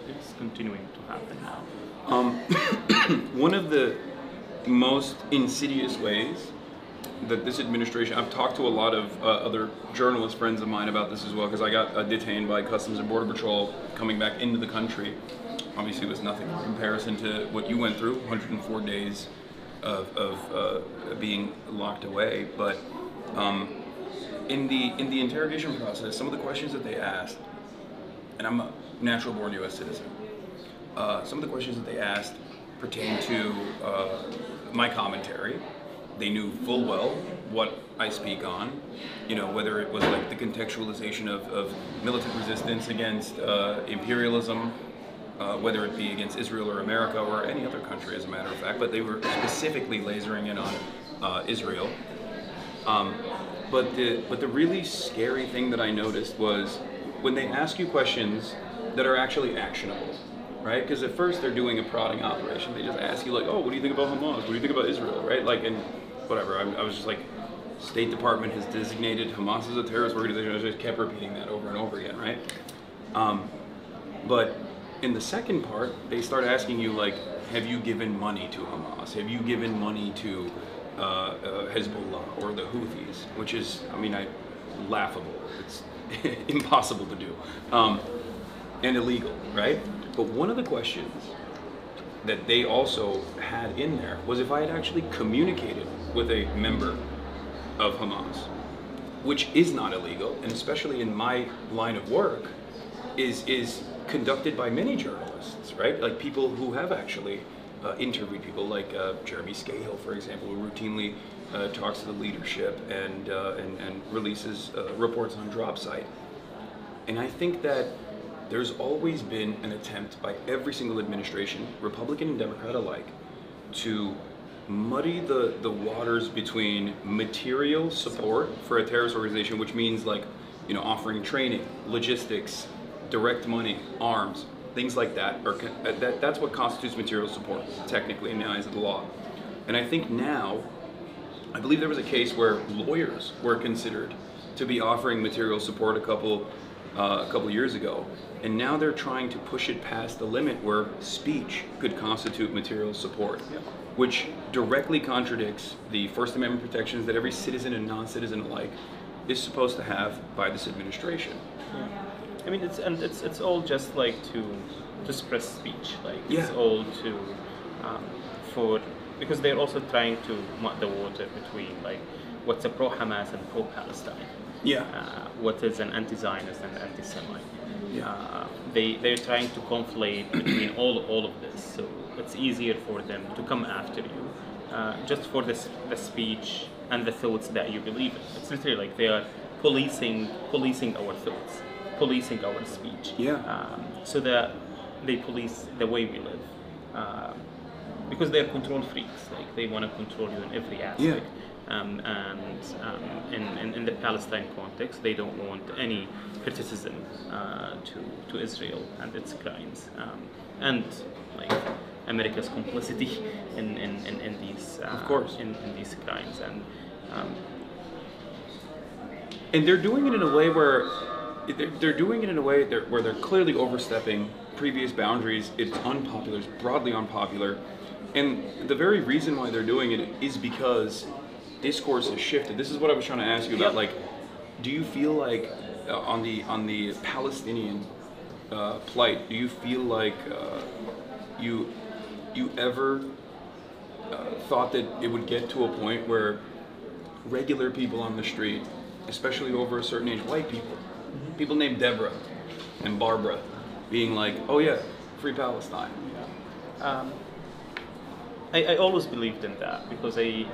it's continuing to happen now. One of the most insidious ways that this administration, I've talked to a lot of other journalist friends of mine about this as well, because I got detained by Customs and Border Patrol coming back into the country. Obviously it was nothing in comparison to what you went through, 104 days of being locked away. But in the interrogation process, some of the questions that they asked, and I'm a natural born U.S. citizen, some of the questions that they asked pertain to my commentary. They knew full well what I speak on, whether it was like the contextualization of militant resistance against imperialism, whether it be against Israel or America or any other country, as a matter of fact, but they were specifically lasering in on Israel. But the really scary thing that I noticed was when they ask you questions that are actually actionable, right? Because at first they're doing a prodding operation. They just ask you like, oh, what do you think about Hamas? What do you think about Israel, right? And whatever. I was just like, State Department has designated Hamas as a terrorist organization. I just kept repeating that over and over again, right? But in the second part, they start asking you like, have you given money to Hamas? Have you given money to Hezbollah or the Houthis? Which is, laughable. It's impossible to do, and illegal, right? But one of the questions that they also had in there was if I had actually communicated with a member of Hamas, which is not illegal, and especially in my line of work, is conducted by many journalists, right? Like people who have actually interviewed people, like Jeremy Scahill, for example, who routinely talks to the leadership and releases reports on Drop Site. And I think that there's always been an attempt by every single administration, Republican and Democrat alike, to muddy the waters between material support for a terrorist organization, which means offering training, logistics, direct money, arms, things like that. That's what constitutes material support, technically, in the eyes of the law. And I think now, I believe there was a case where lawyers were considered to be offering material support a couple years ago, and now they're trying to push it past the limit where speech could constitute material support, which directly contradicts the First Amendment protections that every citizen and non-citizen alike is supposed to have by this administration. It's all just to suppress speech. It's all because they're also trying to mud the water between what's a pro-Hamas and pro-Palestine. What is an anti-Zionist and anti-Semite. They're trying to conflate between all of this, so it's easier for them to come after you just for the speech and the thoughts that you believe in. It's literally like they are policing our thoughts, policing our speech, so that they police the way we live, because they're control freaks. They want to control you in every aspect. In the Palestine context, they don't want any criticism to Israel and its crimes, and America's complicity in these in these crimes, and they're doing it in a way where they're clearly overstepping previous boundaries. It's unpopular, it's broadly unpopular, and the very reason why they're doing it is because discourse has shifted. This is what I was trying to ask you about. Do you feel like on the Palestinian plight, do you feel like you ever thought that it would get to a point where regular people on the street, especially over a certain age, white people, people named Deborah and Barbara, being like, oh yeah, free Palestine. I always believed in that because I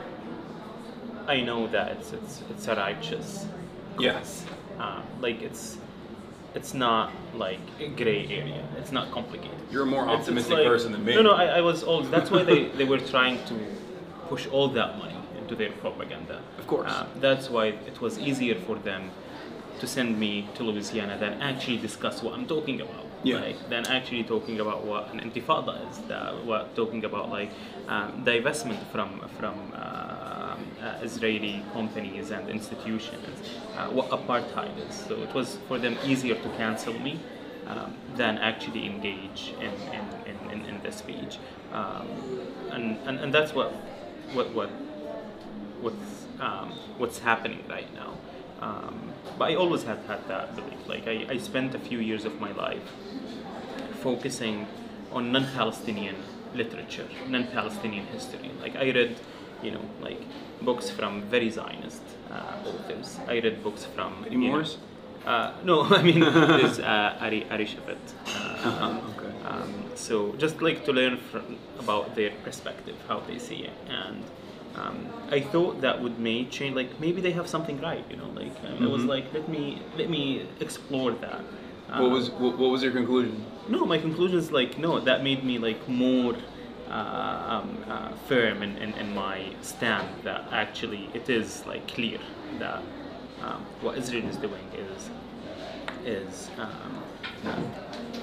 know that it's a righteous cause. Like it's not like a gray area. It's not complicated. You're a more optimistic like, person than me. No, I was always. That's why they were trying to push all that money into their propaganda. Of course. That's why it was easier for them to send me to Louisiana than actually discuss what I'm talking about. Yeah. Like, than actually talking about what an intifada is. What talking about like divestment from Israeli companies and institutions, what apartheid is. So it was for them easier to cancel me than actually engage in the speech, and that's what's happening right now. But I always had that belief. Like I spent a few years of my life focusing on non-Palestinian literature, non-Palestinian history. Like I read, like books from very Zionist authors. I read books from Morris. No, I mean there's Ari Shafet. Okay. So just like to learn about their perspective, how they see it, and I thought that would may change. Like maybe they have something right, Like I was like, let me explore that. What was your conclusion? No, my conclusion is like no. That made me like more firm in my stand that actually it is like clear that what Israel is doing is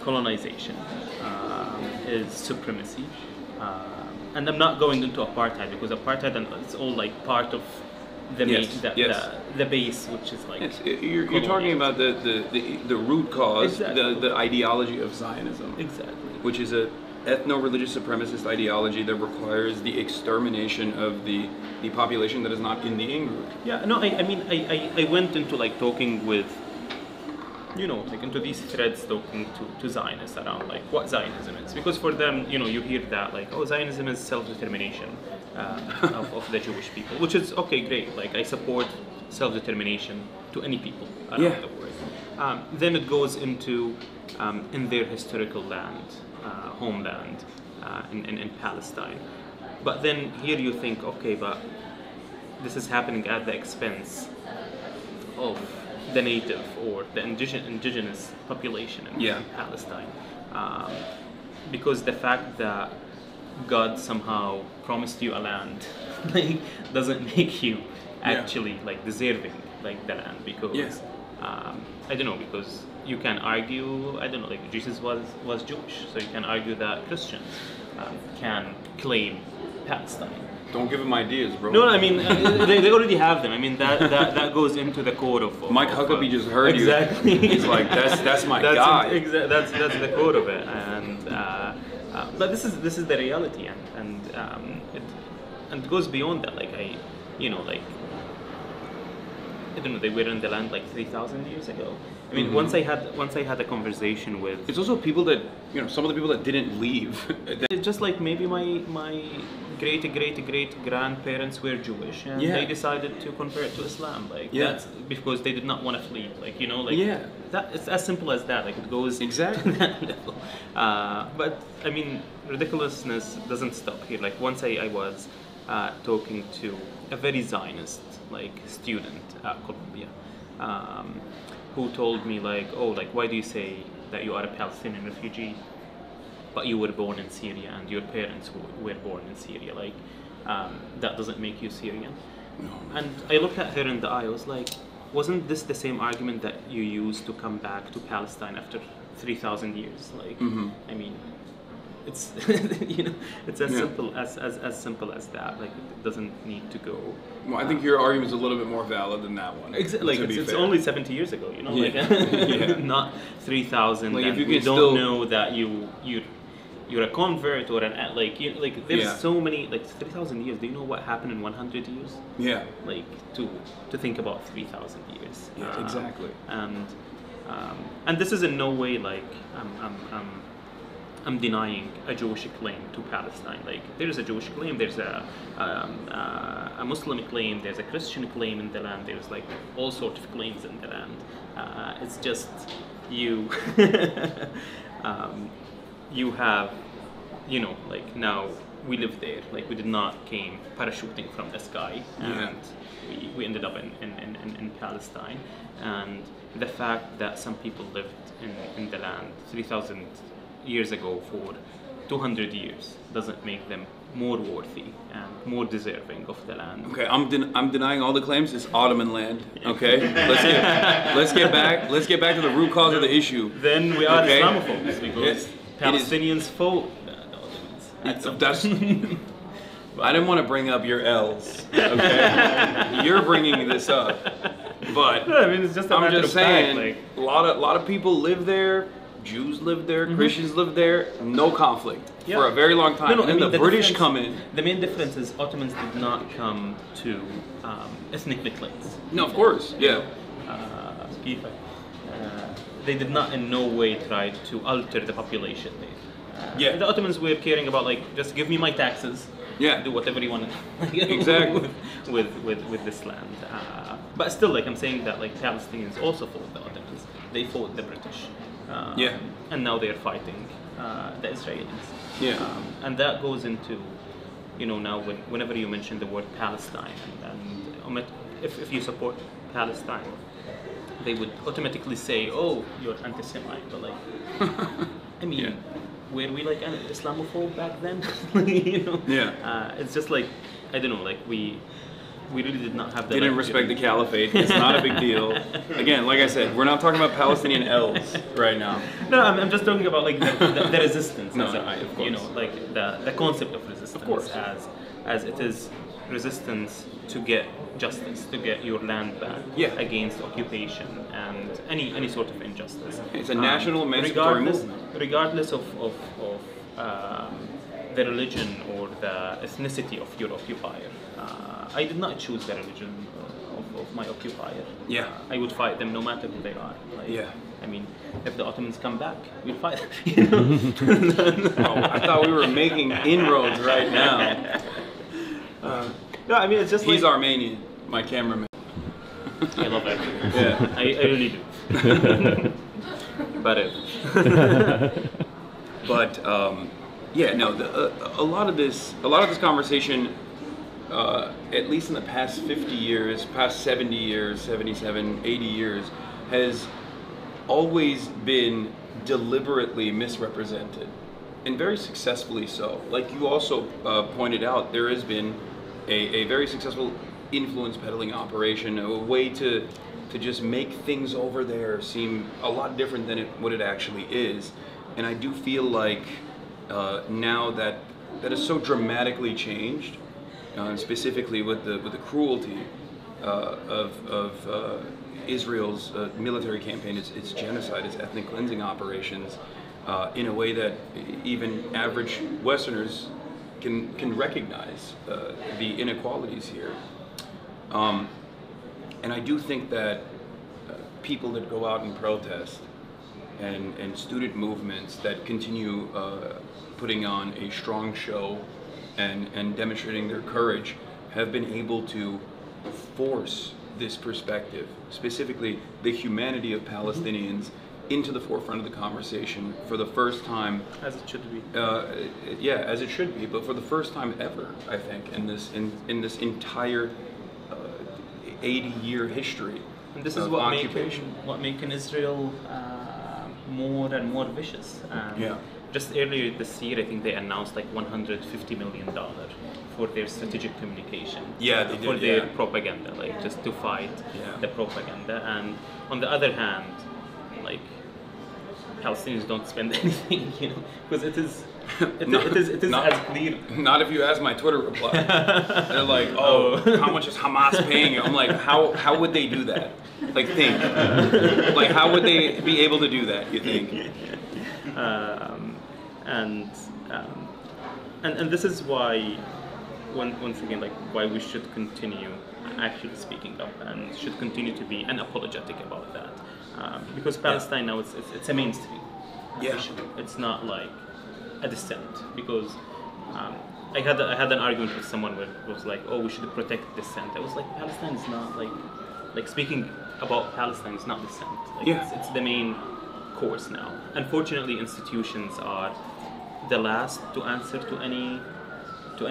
colonization, is supremacy, and I'm not going into apartheid because apartheid and it's all like part of the the base, which is like you're talking about the root cause, exactly. the ideology of Zionism, exactly, which is a ethno-religious supremacist ideology that requires the extermination of the population that is not in the in-group. Yeah, no, I mean I went into like talking with like into these threads talking to Zionists around like what Zionism is, because for them you hear that like, oh, Zionism is self-determination of the Jewish people, which is okay, great, like I support self-determination to any people around the world. Then it goes into in their historical land, homeland, in Palestine. But then here you think, okay, but this is happening at the expense of the native or the indigenous population in Palestine, because the fact that God somehow promised you a land like doesn't make you actually like deserving like the land, because I don't know, because you can argue, I don't know, like Jesus was Jewish, so you can argue that Christians can claim Palestine. Don't give them ideas, bro. No, I mean they already have them. I mean that goes into the core of Mike Huckabee just heard exactly. you. He's like, that's my guy. That's the core of it, and but this is the reality, and it goes beyond that. Like I don't know, they were in the land like 3,000 years ago. I mean, once I had a conversation with. It's also people that some of the people that didn't leave. It's just like maybe my great grandparents were Jewish and they decided to convert to Islam. Like that's because they did not want to flee. Like that it's as simple as that. Like it goes exactly to that level. But I mean, ridiculousness doesn't stop here. Like once I was talking to a very Zionist like student at Columbia, who told me like, oh, like why do you say that you are a Palestinian refugee, but you were born in Syria and your parents were born in Syria, like that doesn't make you Syrian? No. And I looked at her in the eye, I was like, wasn't this the same argument that you used to come back to Palestine after 3,000 years? Like, I mean, it's it's as simple as that. Like it doesn't need to go. Well, I think your argument is a little bit more valid than that one. Exactly. Like it's only 70 years ago, like not 3,000. Like if you we don't know that you're a convert or there's so many, like 3,000 years. Do you know what happened in 100 years? Yeah. Like to think about 3,000 years. Yeah, exactly. And this is in no way like I'm denying a Jewish claim to Palestine. Like there is a Jewish claim, there's a Muslim claim, there's a Christian claim in the land. There's like all sorts of claims in the land. It's just you. You have, like now we live there. Like we did not came parachuting from the sky, and we ended up in Palestine. And the fact that some people lived in the land 3,000 years ago for 200 years doesn't make them more worthy and more deserving of the land. Okay, I'm denying all the claims. It's Ottoman land. Okay, let's get back to the root cause of the issue. Then we are Islamophobes because Palestinians fought the Ottomans. I didn't want to bring up your L's. Okay, you're bringing this up, but I mean, it's just I'm just saying a lot of people live there. Jews live there, Christians live there, no conflict for a very long time. And then the British come in. The main difference is Ottomans did not come to ethnically cleanse. No, of course, yeah. They did not in no way try to alter the population there. The Ottomans were caring about like, just give me my taxes. Yeah. Do whatever you want exactly with this land. But still, like I'm saying that like Palestinians also fought the Ottomans. They fought the British. And now they're fighting the Israelis. And that goes into, now whenever you mention the word Palestine, and if you support Palestine, they would automatically say, "Oh, you're anti-Semite." But like, I mean, were we like an Islamophobe back then? It's just like, I don't know, like we really did not have that. Didn't respect the caliphate. It's not a big deal. Again, like I said, we're not talking about Palestinian L's right now. No, I'm just talking about like the resistance. Of course. Like the concept of resistance. Of course. As it is resistance to get justice, to get your land back against occupation and any sort of injustice. It's a national emancipatory movement. Regardless of the religion or the ethnicity of your occupier. I did not choose the religion of my occupier. I would fight them no matter who they are. I mean, if the Ottomans come back, we'll fight them. I thought we were making inroads right now. No, I mean, it's just He's Armenian, my cameraman. I love that. I really do. But a lot of this conversation, at least in the past 50 years, past 70 years, 77, 80 years, has always been deliberately misrepresented, and very successfully so. Like you also pointed out, there has been a very successful influence peddling operation, a way to just make things over there seem a lot different than what it actually is. And I do feel like now that has so dramatically changed, specifically with the cruelty of Israel's military campaign, its genocide, its ethnic cleansing operations, in a way that even average Westerners can recognize the inequalities here. And I do think that people that go out and protest and student movements that continue putting on a strong show and demonstrating their courage have been able to force this perspective, specifically the humanity of Palestinians, into the forefront of the conversation for the first time. As it should be. As it should be, but for the first time ever, I think, in this entire 80-year history. And this is what making Israel more and more vicious. Just earlier this year, I think they announced like $150 million for their strategic communication. For their propaganda, like just to fight the propaganda. And on the other hand, like Palestinians don't spend anything, because it is as clear. Not if you ask my Twitter reply. They're like, how much is Hamas paying you? I'm like, how would they do that? Like, think. Like, how would they be able to do that, you think? And this is why, once again, like why we should continue actually speaking up and should continue to be unapologetic about that, because Palestine now it's a mainstream issue. It's not like a dissent, because I had an argument with someone where it was like, oh, we should protect dissent. I was like, Palestine is not like speaking about Palestine is not dissent. Like, it's the main course now. Unfortunately, institutions are the last to answer to any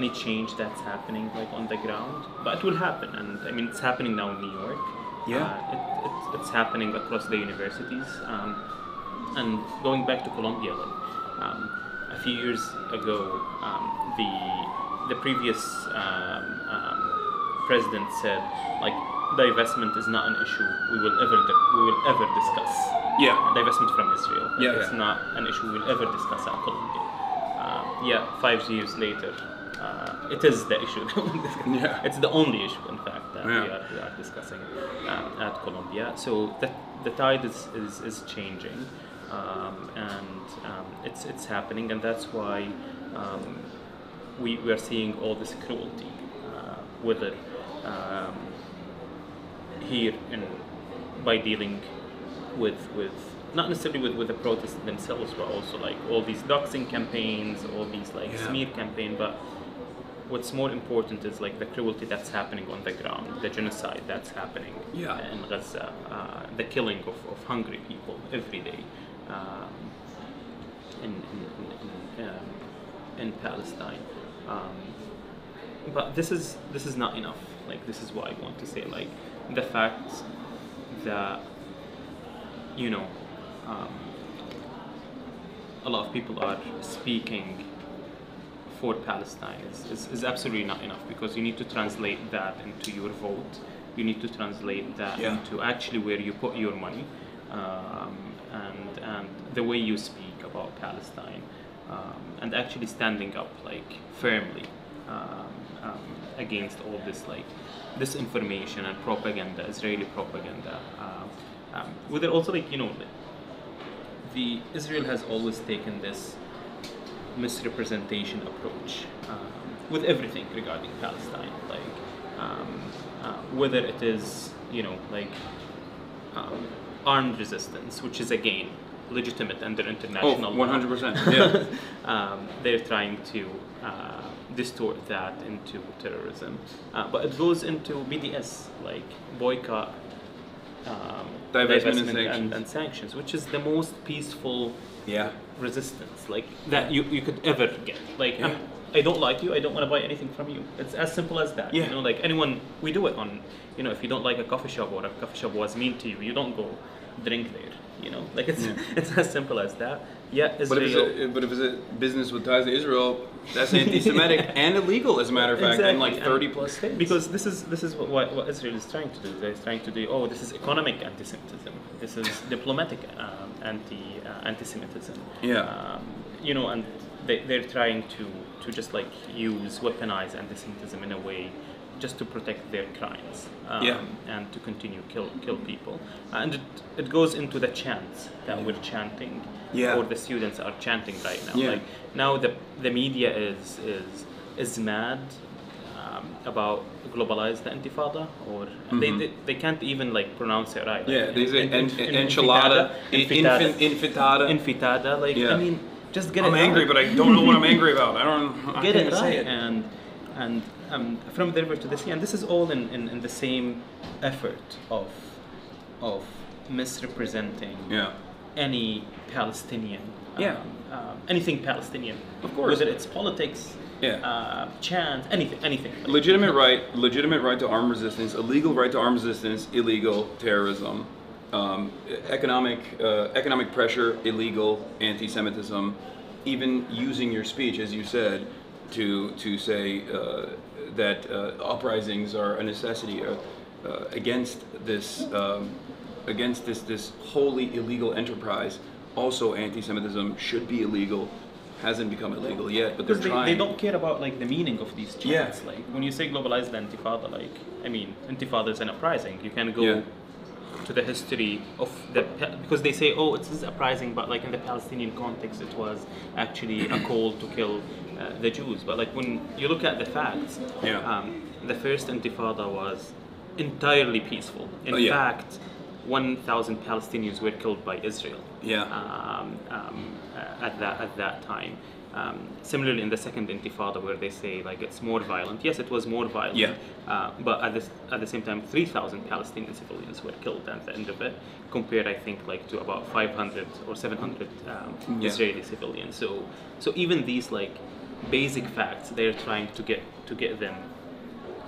change that's happening like on the ground, but it will happen, and I mean it's happening now in New York. It's happening across the universities, and going back to Colombia, a few years ago, the previous president said like divestment is not an issue we will ever discuss. Divestment from Israel. It's not an issue we will ever discuss at Colombia. 5 years later, it is the issue. It's the only issue, in fact, that we are discussing at Colombia. So the tide is changing, and it's happening, and that's why we are seeing all this cruelty, whether here by dealing with not necessarily with the protests themselves, but also like all these doxing campaigns, all these like smear campaign. But what's more important is like the cruelty that's happening on the ground, the genocide that's happening in Gaza, the killing of hungry people every day in Palestine. But this is not enough. Like, this is what I want to say. Like, the fact that a lot of people are speaking for Palestine is absolutely not enough, because you need to translate that into your vote. You need to translate that into actually where you put your money, and the way you speak about Palestine, and actually standing up like firmly against all this like disinformation and propaganda, Israeli propaganda. Whether also like the Israel has always taken this misrepresentation approach with everything regarding Palestine, like whether it is armed resistance, which is again legitimate under international law. 100%. They're trying to distort that into terrorism, but it goes into BDS, like boycott, divestment and sanctions, which is the most peaceful resistance like that you could ever get. Like, I don't like you, I don't want to buy anything from you. It's as simple as that. Like anyone, we do it on, if you don't like a coffee shop, or a coffee shop was mean to you, you don't go drink there. Like it's as simple as that. Israel. But if it's a business with ties to Israel, that's anti-Semitic and illegal, as a matter of fact, in like 30 plus states. Because this is what Israel is trying to do. They're trying to do. Oh, this is economic anti-Semitism. This is diplomatic anti-Semitism. And they're trying to just like weaponize anti-Semitism in a way, just to protect their crimes, and to continue kill people, and it goes into the chants that we're chanting, or the students are chanting right now. Like now the media is mad about globalized Intifada, or they can't even like pronounce it right. They say enchilada, infitada. Like I mean, just get it. I'm angry, but I don't know what I'm angry about. I get can't it right. say it. And from the river to the sea, and this is all in the same effort of misrepresenting any Palestinian, anything Palestinian, of course, whether it's politics, chants, anything. Legitimate right to armed resistance, illegal right to armed resistance, illegal terrorism, economic pressure, illegal anti-Semitism, even using your speech, as you said, to say that uprisings are a necessity against this wholly illegal enterprise. Also, anti-Semitism should be illegal. Hasn't become illegal yet, but they're trying. They don't care about like the meaning of these chants. Like when you say globalized Intifada, like I mean, Intifada is an uprising. You can go to the history of because they say, oh, it's an uprising, but like in the Palestinian context, it was actually a call to kill the Jews. But like when you look at the facts, the first Intifada was entirely peaceful. In fact, 1,000 Palestinians were killed by Israel. At that time, Similarly, in the second Intifada, where they say like it's more violent. Yes, it was more violent. Yeah. But at the same time, 3,000 Palestinian civilians were killed at the end of it, compared, I think, like to about 500 or 700 Israeli civilians. So even these like basic facts, they're trying to get them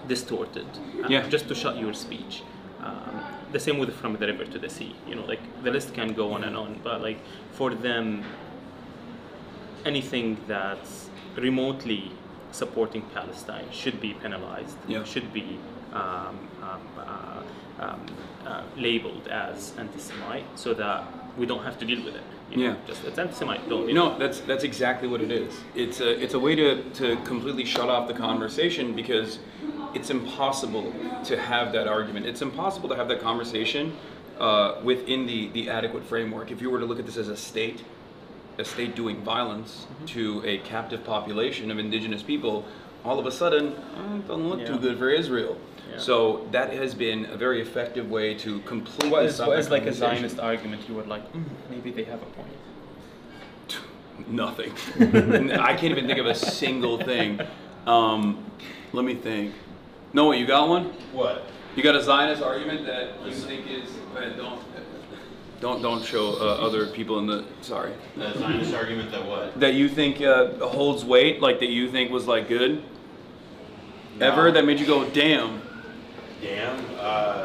distorted, just to shut your speech. The same with from the river to the sea. You know, like the list can go on and on, but like for them, anything that's remotely supporting Palestine should be penalized, should be labeled as anti-Semite, so that we don't have to deal with it. You know, just it's anti-Semite. That's exactly what it is. It's a way to completely shut off the conversation, because it's impossible to have that argument. It's impossible to have that conversation within the adequate framework. If you were to look at this as a state doing violence to a captive population of indigenous people, all of a sudden, it doesn't look too good for Israel. Yeah. So that has been a very effective way to completely what is like a Zionist argument you would like, maybe they have a point? Nothing. I can't even think of a single thing. Let me think. Noah, you got one? What? You got a Zionist argument that you think is... Don't show other people in the... Sorry. The Zionist argument that what? That you think holds weight, like that you think was like good? No. Ever? That made you go, damn. Damn?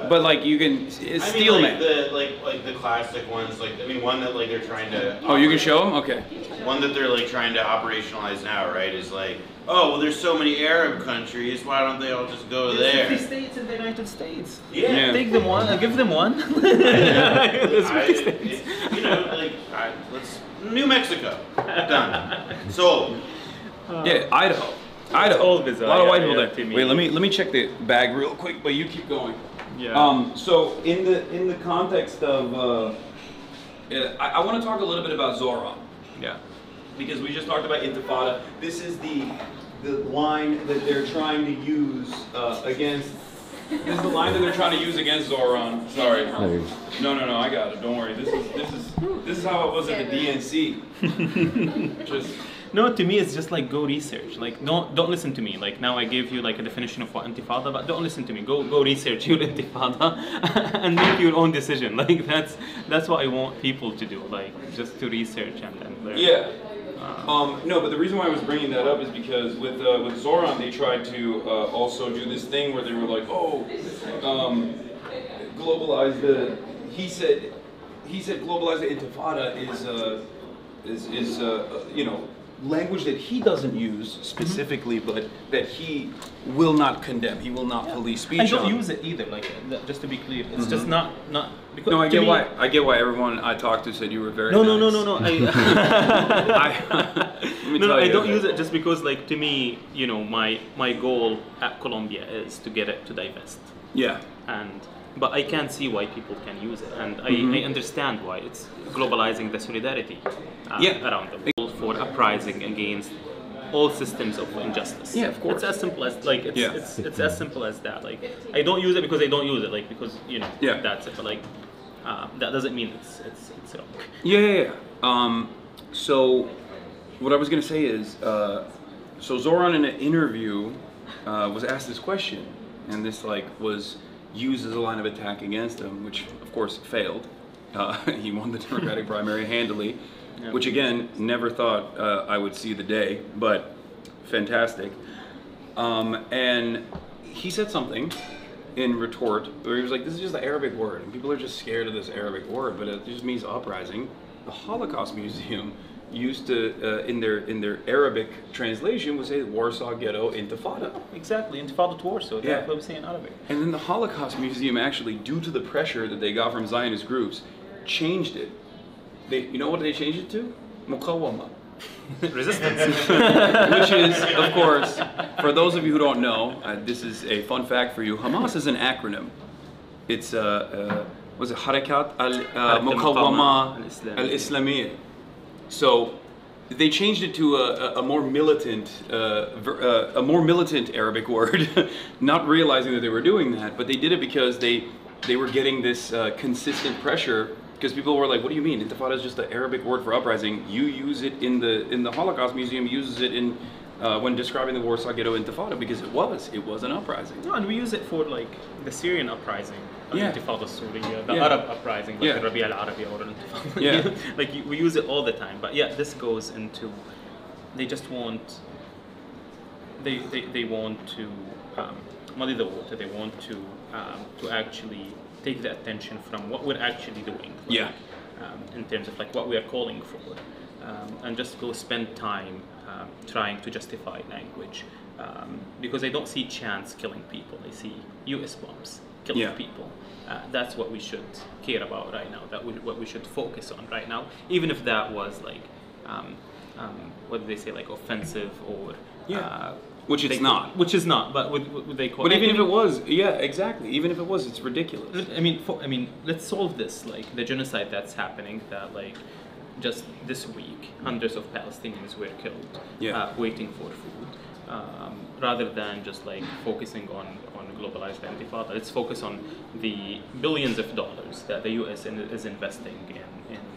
But like you can... Steel like the classic ones, like, I mean, one that like they're trying to... Oh, you can show them? Okay. One that they're like trying to operationalize now, right, is like, oh, well, there's so many Arab countries, why don't they all just go there? 50 states in the United States. Yeah. Take them one, give them one. There's 50 states. You know, like, let's... New Mexico. Done. Sold. Yeah, Idaho. All bizarre. A lot of white people there. Wait, let me check the bag real quick, but you keep going. Yeah. So in the context of... I want to talk a little bit about Zoran. Yeah. Because we just talked about Intifada. This is the line that they're trying to use against. This is the line that they're trying to use against Zoran. Sorry. No, I got it. Don't worry. This is how it was at the DNC. No, to me it's just like go research. Like don't listen to me. Like now I gave you like a definition of what Intifada, but don't listen to me. Go research your Intifada and make your own decision. Like that's what I want people to do. Like just to research and learn. Yeah. No, but the reason why I was bringing that up is because with Zoran they tried to also do this thing where they were like, globalize the. He said globalize the Intifada is you know, language that he doesn't use specifically, but that he will not condemn. He will not police speech. I don't use it either. Like just to be clear, it's just not because. No, I get why everyone I talked to said you were very. No. I don't use it just because, like, to me, you know, my goal at Colombia is to get it to divest. Yeah. But I can see why people can use it, and I understand why. It's globalizing the solidarity around the world for uprising against all systems of injustice. Yeah, of course. It's as simple as like it's as simple as that. Like I don't use it because I don't use it. Like because you know that's it. But like that doesn't mean it's wrong. Yeah. So what I was gonna say is so Zoran in an interview was asked this question, and this like was used as a line of attack against him, which of course failed. He won the Democratic primary handily, which again, never thought I would see the day, but fantastic. And he said something in retort where he was like, this is just the Arabic word, and people are just scared of this Arabic word, but it just means uprising. The Holocaust Museum used to, in their Arabic translation, would say Warsaw Ghetto Intifada. Exactly, Intifada to Warsaw. Yeah. That's what we say in Arabic. And then the Holocaust Museum actually, due to the pressure that they got from Zionist groups, changed it. You know what they changed it to? Muqawama. Resistance. Which is, of course, for those of you who don't know, this is a fun fact for you. Hamas is an acronym. It's was it Harakat al-Muqawama al-Islamiyya. So they changed it to a more militant Arabic word, not realizing that they were doing that. But they did it because they were getting this consistent pressure Because people were like, "What do you mean? Intifada is just the Arabic word for uprising. You use it in the Holocaust Museum. Uses it in when describing the Warsaw Ghetto Intifada because it was an uprising." No, and we use it for like the Syrian uprising, Intifada Surya, the Yeah. Arab uprising, like Yeah. the Rabi' al-Arabi or Intifada. Yeah. Like we use it all the time. But yeah, this goes into they just want they want to muddy the water. They want to actually take the attention from what we're actually doing. Like, Yeah. in terms of like what we are calling for, and just go spend time trying to justify language, because I don't see chance killing people. I see U.S. bombs killing Yeah. people. That's what we should care about right now. What we should focus on right now, even if that was like, what do they say, like offensive or Which it's not. Which is not, but would they call? But even if it was, yeah, exactly. Even if it was, it's ridiculous. I mean, let's solve this. Like the genocide that's happening. That like, just this week, hundreds of Palestinians were killed, waiting for food. Rather than just like focusing on globalized intifada, let's focus on the billions of dollars that the U.S. is investing in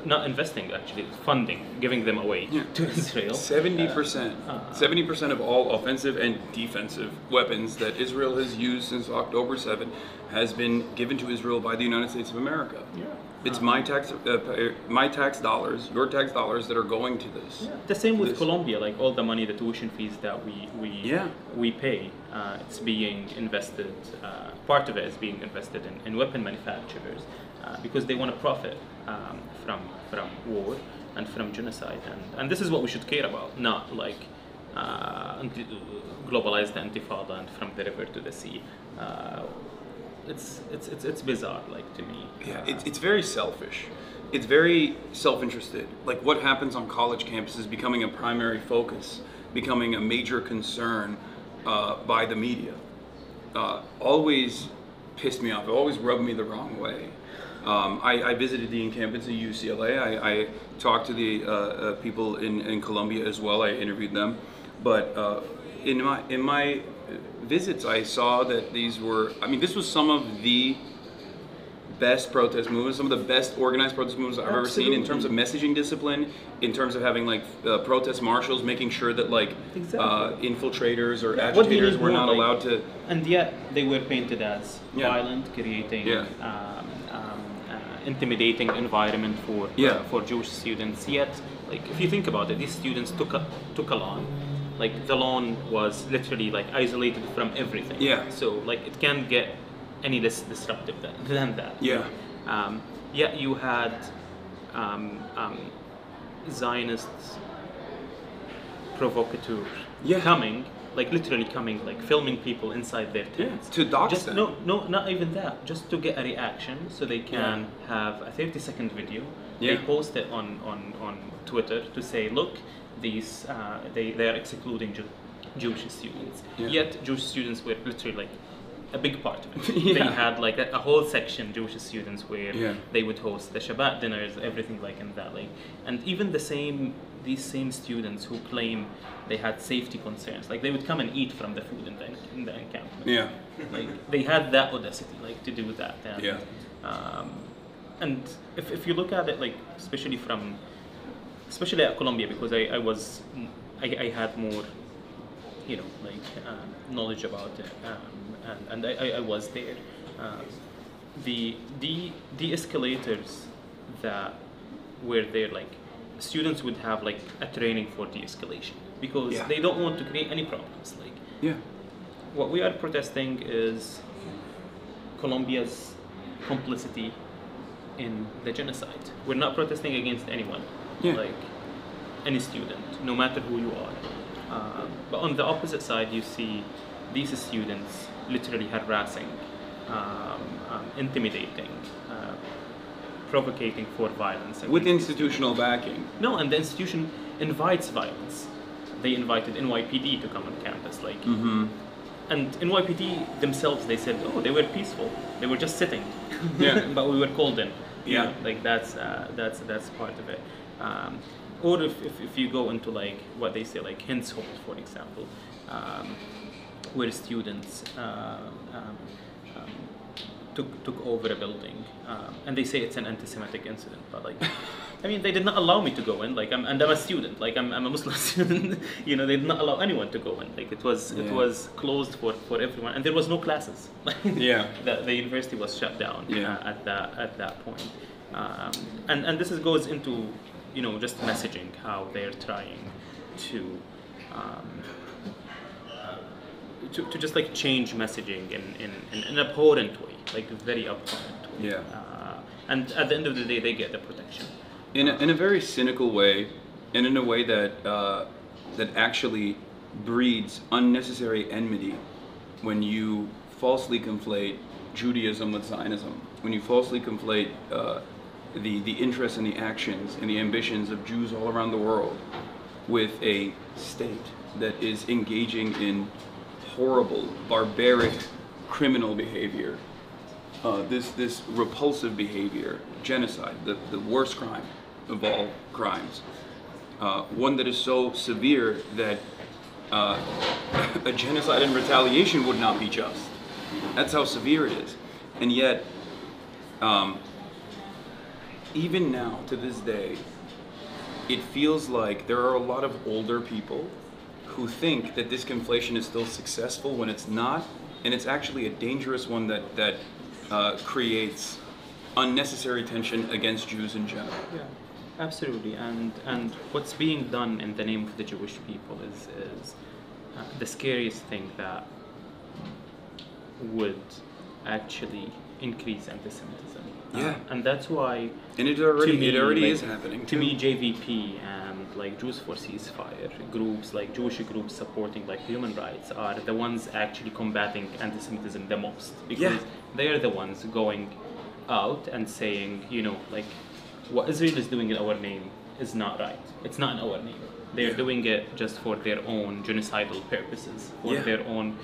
not investing, actually funding, giving them away to Israel. 70%. 70% of all offensive and defensive weapons that Israel has used since October 7 has been given to Israel by the United States of America. Yeah. It's my tax dollars, your tax dollars that are going to this. Yeah. The same with Colombia, like all the money, the tuition fees that we pay, it's being invested. Part of it is being invested in weapon manufacturers because they want to profit from war and from genocide, and this is what we should care about, not like globalize the intifada and from the river to the sea. It's bizarre, like, to me. Yeah, it's very selfish. It's very self-interested. Like what happens on college campuses becoming a primary focus, becoming a major concern by the media. Always pissed me off. It always rubbed me the wrong way. I visited the encampments at UCLA. I talked to the people in Colombia as well. I interviewed them. But in my visits, I saw that this was some of the best protest movements, some of the best organized protest movements I've ever seen in terms of messaging discipline, in terms of having like protest marshals, making sure that like infiltrators or agitators were not allowed to. And yet they were painted as violent, creating intimidating environment for Jewish students. Yet, like if you think about it, these students took a lawn. Like the lawn was literally like isolated from everything. Yeah. So like it can't get any less disruptive than that. Yeah. Yet you had Zionists, provocateurs coming, like literally coming, like filming people inside their tents. To dox them. No, not even that. Just to get a reaction, so they can have a 30-second video. Yeah. They post it on Twitter to say, look, these they are excluding Jewish students. Yeah. Yet Jewish students were literally like a big part of it. They had like a whole section, Jewish students, where they would host the Shabbat dinners, everything like in that. Like, and even these same students who claim they had safety concerns, like they would come and eat from the food in the encampment. Yeah. Like they had that audacity, like to do that. And, and if you look at it, like especially at Colombia, because I had more, knowledge about it, and I was there. The de-escalators that were there, like students would have like a training for de-escalation because they don't want to create any problems. Like, what we are protesting is Colombia's complicity in the genocide. We're not protesting against anyone, like any student, no matter who you are. But on the opposite side, you see these students literally harassing, intimidating, provocating for violence. With institutional backing. No, and the institution invites violence. They invited NYPD to come on campus, like, and NYPD themselves, they said, oh, they were peaceful. They were just sitting, but we were called in. You know, like that's part of it. Or if you go into like what they say, like Henshold, for example, where students took over a building, and they say it's an anti-Semitic incident, but like, I mean, they did not allow me to go in. Like, I'm a student. Like, I'm a Muslim student. You know, they did not allow anyone to go in. Like, it was closed for everyone, and there was no classes. Yeah. The university was shut down at that point, and this goes into, you know, just messaging, how they're trying to just like change messaging in an abhorrent way, like a very abhorrent way. Yeah. And at the end of the day, they get the protection. In a very cynical way, and in a way that that actually breeds unnecessary enmity when you falsely conflate Judaism with Zionism, when you falsely conflate the interests and the actions and the ambitions of Jews all around the world with a state that is engaging in horrible, barbaric, criminal behavior, this repulsive behavior, genocide, the worst crime of all crimes, one that is so severe that a genocide in retaliation would not be just. That's how severe it is. And yet, even now, to this day, it feels like there are a lot of older people who think that this conflation is still successful when it's not, and it's actually a dangerous one that creates unnecessary tension against Jews in general. Yeah, absolutely. And what's being done in the name of the Jewish people is the scariest thing that would actually increase anti-Semitism. Yeah. And that's why. And it already like, is happening. To me, JVP and like Jews for Ceasefire groups, like Jewish groups supporting like human rights, are the ones actually combating anti-Semitism the most, because they are the ones going out and saying, you know, like, what Israel is doing in our name is not right. It's not in our name. They're doing it just for their own genocidal purposes, for their own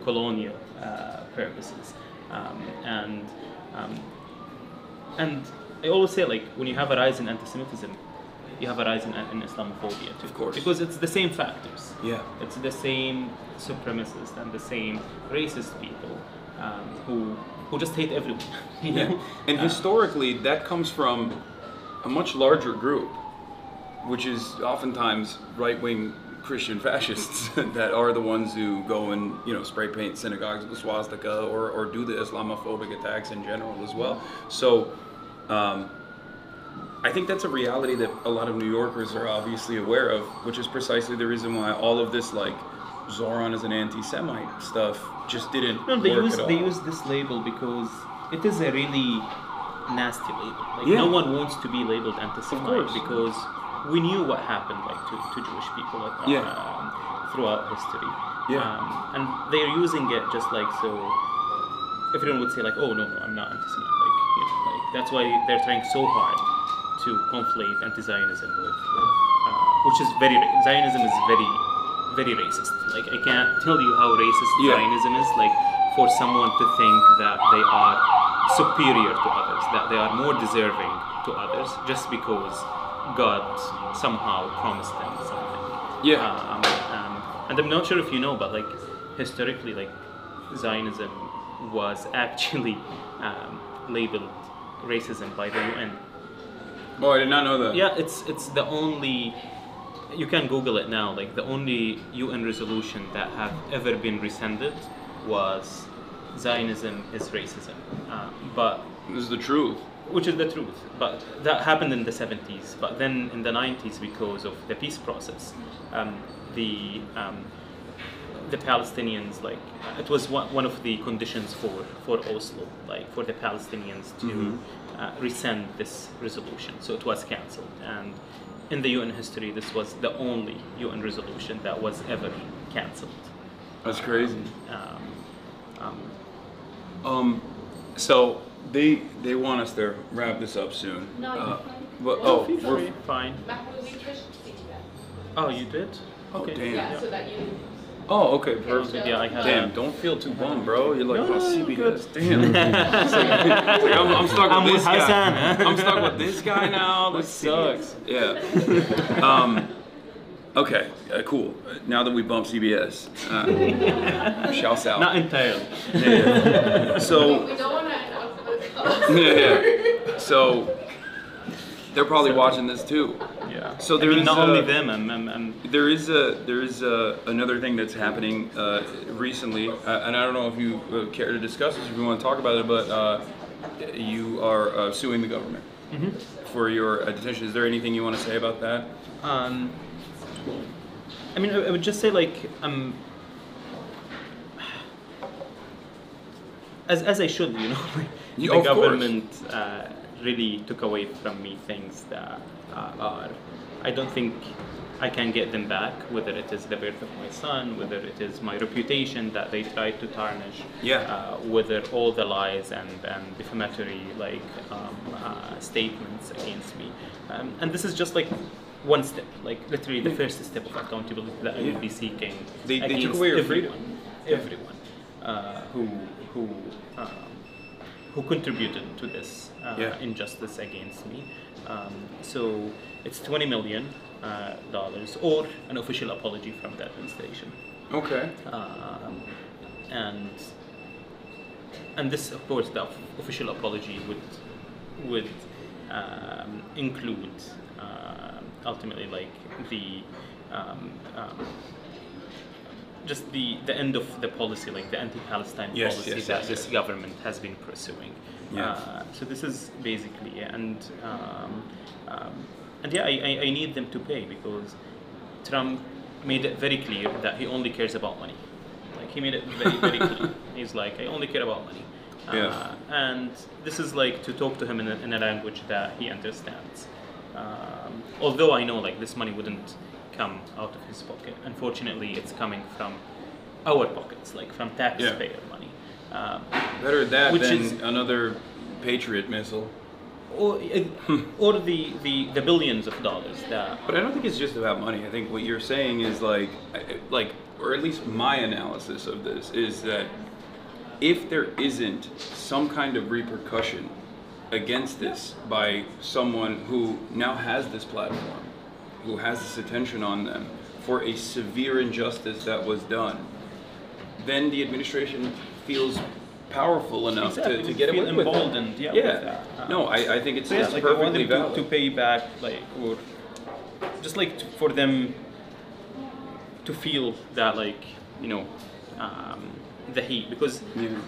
colonial purposes, and I always say, like, when you have a rise in anti-Semitism, you have a rise in Islamophobia too. Of course. Because it's the same factors. Yeah. It's the same supremacists and the same racist people who just hate everyone. You know? And historically, that comes from a much larger group, which is oftentimes right-wing Christian fascists that are the ones who go and, you know, spray paint synagogues with the swastika or do the Islamophobic attacks in general as well. So I think that's a reality that a lot of New Yorkers are obviously aware of, which is precisely the reason why all of this, like, Zoran is an anti-Semite stuff just didn't work at all. They use this label because it is a really nasty label. Like, no one wants to be labeled anti-Semite because we knew what happened, like, to Jewish people throughout history. And they're using it just like so. Everyone would say, like, oh no, I'm not anti-Semite. Like, you know, like, that's why they're trying so hard to conflate anti-Zionism with which is Zionism is very racist. Like, I can't tell you how racist Zionism is. Like, for someone to think that they are superior to others, that they are more deserving to others, just because God somehow promised them something. And I'm not sure if you know, but like historically, like Zionism was actually labeled racism by the UN. Oh, I did not know that. Yeah, it's the only. You can Google it now. Like, the only UN resolution that have ever been rescinded was Zionism is racism. But this is the truth. Which is the truth. But that happened in the 70s. But then in the 90s, because of the peace process, the Palestinians, like, it was one of the conditions for Oslo, like, for the Palestinians to rescind this resolution. So it was cancelled. And in the UN history, this was the only UN resolution that was ever cancelled. That's crazy. So they want us to wrap this up soon. No, but we're fine. Mahmoud, we pushed CBS. Oh, you did? Oh, Okay. damn. Yeah, so that you. Oh, okay, perfect. Yeah, I had. Damn, don't feel too bummed, bro. You're like, No, oh, no, CBS. good. Damn. It's like, I'm stuck I'm with with this guy. Hasan. I'm stuck with this guy now. This sucks. Yeah. Okay, cool. Now that we bumped CBS, shouts out. Not entirely. So. We don't want to Yeah. So they're probably watching this too. Yeah. So I mean, not is, only them. I'm there is another thing that's happening recently, and I don't know if you care to discuss this, if you want to talk about it, but you are suing the government for your detention. Is there anything you want to say about that? I mean, I would just say like as I should, you know, the Of course. government really took away from me things that are. I don't think I can get them back. Whether it is the birth of my son, whether it is my reputation that they tried to tarnish, whether all the lies and defamatory like statements against me, and this is just like one step, like literally the first step of accountability that I will be seeking They against took away your freedom. everyone who contributed to this injustice against me. So it's $20 million or an official apology from the administration. Okay. And this, of course, the official apology would include ultimately like the just the end of the policy, like the anti-Palestine policy that this government has been pursuing. So this is basically, and yeah, I need them to pay because Trump made it very clear that he only cares about money. Like he made it very, very clear. He's like, I only care about money. And this is like to talk to him in a language that he understands. Although I know like this money wouldn't come out of his pocket. Unfortunately, it's coming from our pockets, like from taxpayer money. Better that which than is, another Patriot missile. or the billions of dollars that. But I don't think it's just about money. I think what you're saying is like, or at least my analysis of this is that if there isn't some kind of repercussion against this by someone who now has this platform, who has this attention on them for a severe injustice that was done, then the administration feels powerful enough to get away with emboldened, it. with that. No, I think it's like I want perfectly them valid. to pay back, like, or just like for them to feel that, like, you know, the heat, because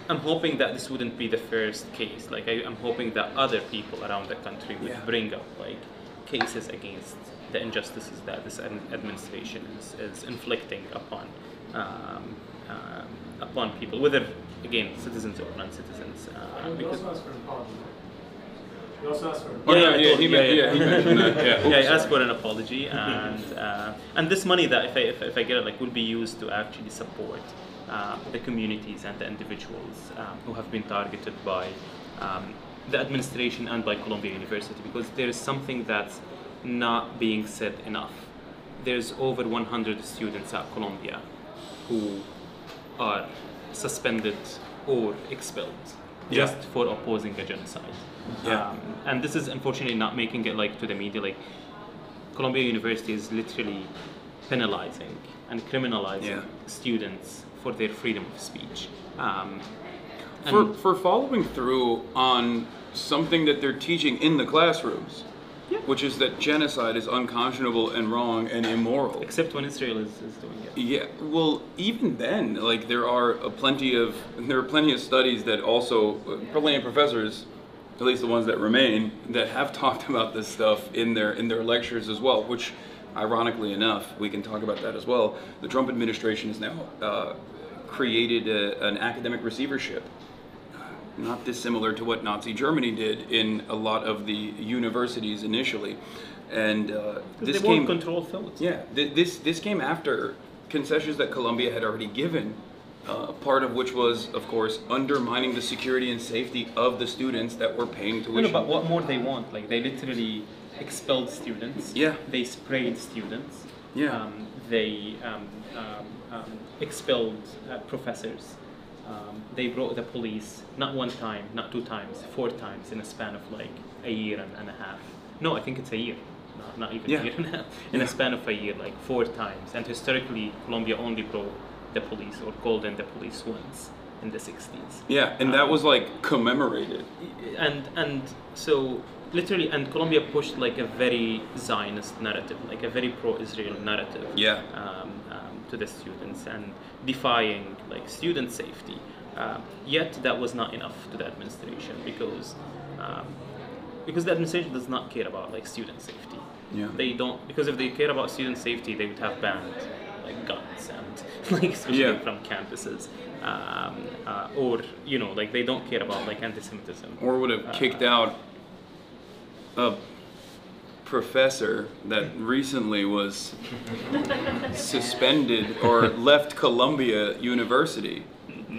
I'm hoping that this wouldn't be the first case. Like I'm hoping that other people around the country would bring up like cases against the injustices that this administration is inflicting upon people, whether again citizens or non-citizens. Because You also asked for He mentioned that. I asked for an apology, and this money that if I get it, like, will be used to actually support the communities and the individuals who have been targeted by the administration and by Columbia University, because there is something that's not being said enough. There's over 100 students at Columbia who are suspended or expelled just for opposing a genocide. And this is unfortunately not making it like to the media. Like Columbia University is literally penalizing and criminalizing students for their freedom of speech. For following through on something that they're teaching in the classrooms, which is that genocide is unconscionable and wrong and immoral. Except when Israel is doing it. Yeah, well, even then, like there are plenty of studies that also plenty of professors, at least the ones that remain, that have talked about this stuff in their lectures as well. Which, ironically enough, we can talk about that as well. The Trump administration has now created an academic receivership, not dissimilar to what Nazi Germany did in a lot of the universities initially, and this they came won't control thoughts. Yeah, this came after concessions that Columbia had already given, part of which was, of course, undermining the security and safety of the students that were paying tuition. No, but what more they want? Like they literally expelled students. Yeah. They sprayed students. Yeah. They expelled professors. They brought the police not one time, not two times, 4 times in a span of like a year and a half. No, I think it's a year. Not even a year and a half. In a span of a year, like 4 times. And historically, Columbia only brought the police or called in the police once in the 60s. Yeah, and that was like commemorated. And so literally, and Colombia pushed like a very Zionist narrative, like a very pro-Israel narrative, Yeah. to the students, and defying like student safety. Yet that was not enough to the administration, because the administration does not care about like student safety. Yeah. They don't, because if they care about student safety, they would have banned like guns and like especially Yeah. from campuses, or like they don't care about like anti-Semitism. Or would have kicked out a professor that recently was suspended or left Columbia University.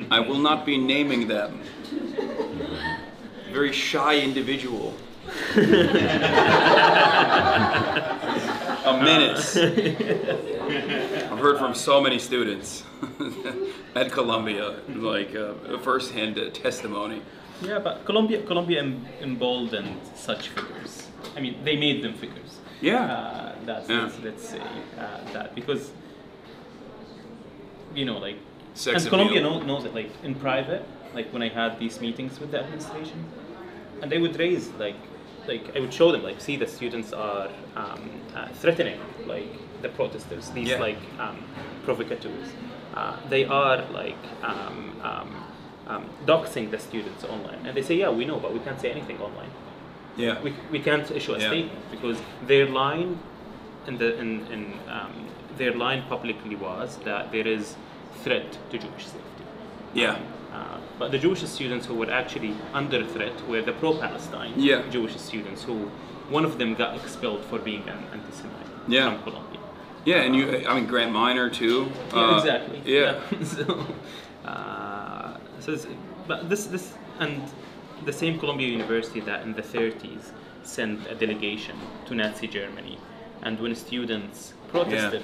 I will not be naming them. Very shy individual. A menace. I've heard from so many students at Columbia, like first-hand testimony. Yeah, but Colombia emboldened such figures. I mean, they made them figures. Yeah. Let's say that, because like, Sex and Colombia appeal. knows it. Like in private, like when I had these meetings with the administration, and they would raise like I would show them, like, see, the students are threatening like the protesters, these Yeah. like provocateurs. They are like doxing the students online, and they say, yeah, we know, but we can't say anything online. Yeah. We can't issue a Yeah. statement, because their line their line publicly was that there is threat to Jewish safety. Yeah. But the Jewish students who were actually under threat were the pro-Palestine Yeah. Jewish students, who one of them got expelled for being an anti-Semite Yeah. from Colombia. Yeah, and Grant Minor too. Yeah, exactly. Yeah. But this and the same Columbia University that in the 30s sent a delegation to Nazi Germany, and when students protested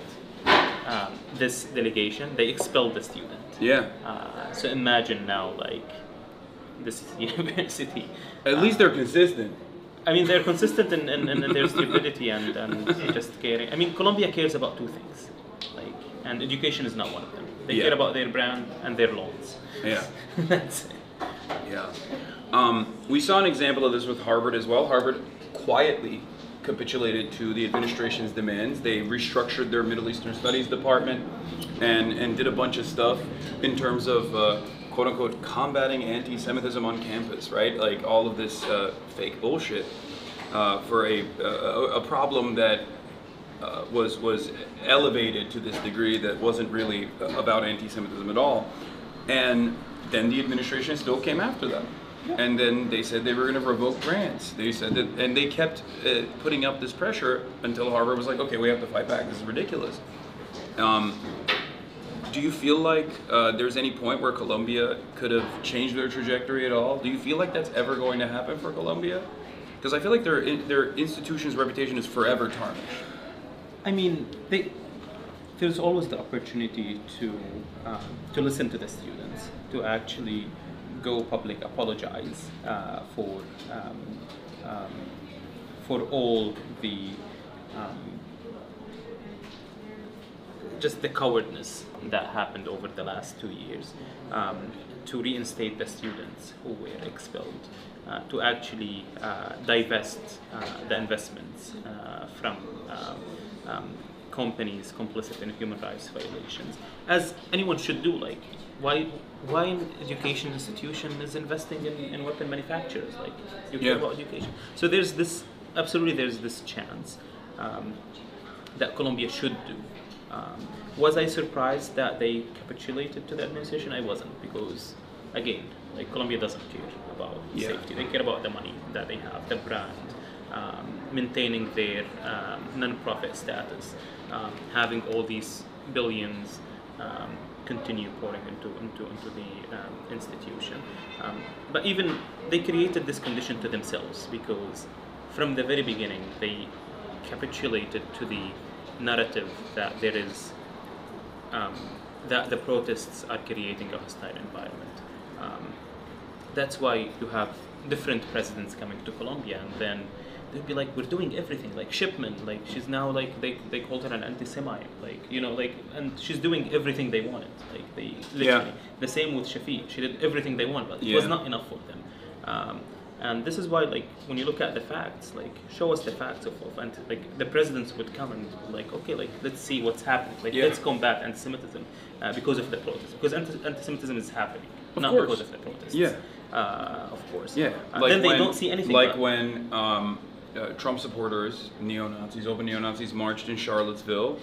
this delegation, they expelled the student. Yeah. So imagine now, like, this university. At least they're consistent. I mean, they're consistent in their stupidity and just caring. I mean, Colombia cares about two things, like, and education is not one of them. They Yeah. care about their brand and their loans. Yeah. That's it. Yeah. We saw an example of this with Harvard as well. Harvard quietly capitulated to the administration's demands. They restructured their Middle Eastern Studies department and did a bunch of stuff in terms of quote unquote combating anti-Semitism on campus, right? Like all of this fake bullshit for a problem that was elevated to this degree that wasn't really about anti-Semitism at all. And then the administration still came after them. And then they said they were going to revoke grants. They said that, and they kept putting up this pressure until Harvard was like, okay, we have to fight back. This is ridiculous. Do you feel like there's any point where Columbia could have changed their trajectory at all? Do you feel like that's ever going to happen for Columbia? Because I feel like their institution's reputation is forever tarnished. I mean, there's always the opportunity to listen to the students, to actually go public, apologize for all the just the cowardness that happened over the last 2 years, to reinstate the students who were expelled, to actually divest the investments from companies complicit in human rights violations, as anyone should do. Like, why an education institution is investing in weapon manufacturers? Like, you care about education. So there's this chance that Colombia should do. Was I surprised that they capitulated to the administration? I wasn't, because again, like, Colombia doesn't care about safety. They care about the money that they have, the brand, maintaining their non-profit status, having all these billions continue pouring into the institution. But even they created this condition to themselves, because from the very beginning they capitulated to the narrative that there is that the protests are creating a hostile environment. That's why you have different presidents coming to Colombia, and then they'd be like, we're doing everything, like Shipman, like she's now like they called her an anti-Semite, like like, and she's doing everything they wanted, like they literally. The same with Shafiq, she did everything they wanted, but it was not enough for them. And this is why, like, when you look at the facts, like, show us the facts of like, the presidents would come and like, okay, like, let's see what's happening, like, let's combat anti-Semitism because of the protests, because anti-Semitism is happening, not because of the protests. Of course. Then they don't see anything. Like when Trump supporters, neo-Nazis, open neo-Nazis marched in Charlottesville.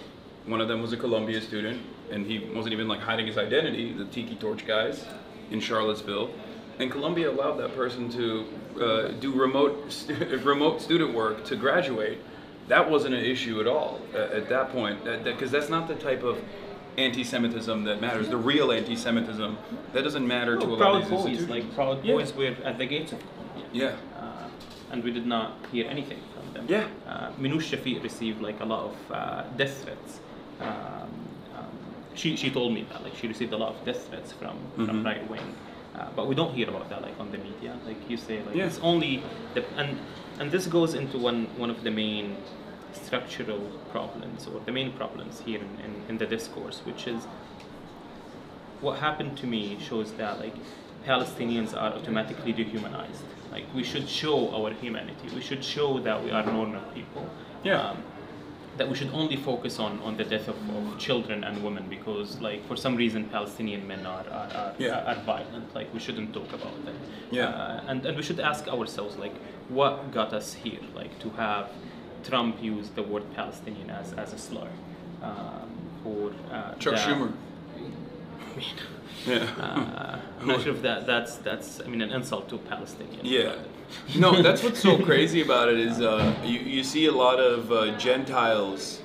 One of them was a Columbia student, and he wasn't even like hiding his identity, the Tiki Torch guys in Charlottesville. And Columbia allowed that person to do remote student work to graduate. That wasn't an issue at all at that point, because that's not the type of anti-Semitism that matters. The real anti-Semitism that doesn't matter to a lot of these institutions. Like Proud Boys were at the gates of Columbia. And we did not hear anything from them. Minouche Shafiq received like a lot of death threats. She told me that, like, she received a lot of death threats from right wing. But we don't hear about that, like, on the media. Like you say, like, it's only and this goes into one of the main structural problems, or the main problems here in the discourse, which is what happened to me shows that, like, Palestinians are automatically dehumanized. Like, we should show our humanity. We should show that we are normal people. That we should only focus on the death of children and women, because, like, for some reason Palestinian men are violent. Like, we shouldn't talk about them. And we should ask ourselves, like, what got us here? Like, to have Trump use the word Palestinian as a slur, or Chuck Schumer. I'm not sure if that's I mean, an insult to Palestinians. No, that's what's so crazy about it is you see a lot of Gentiles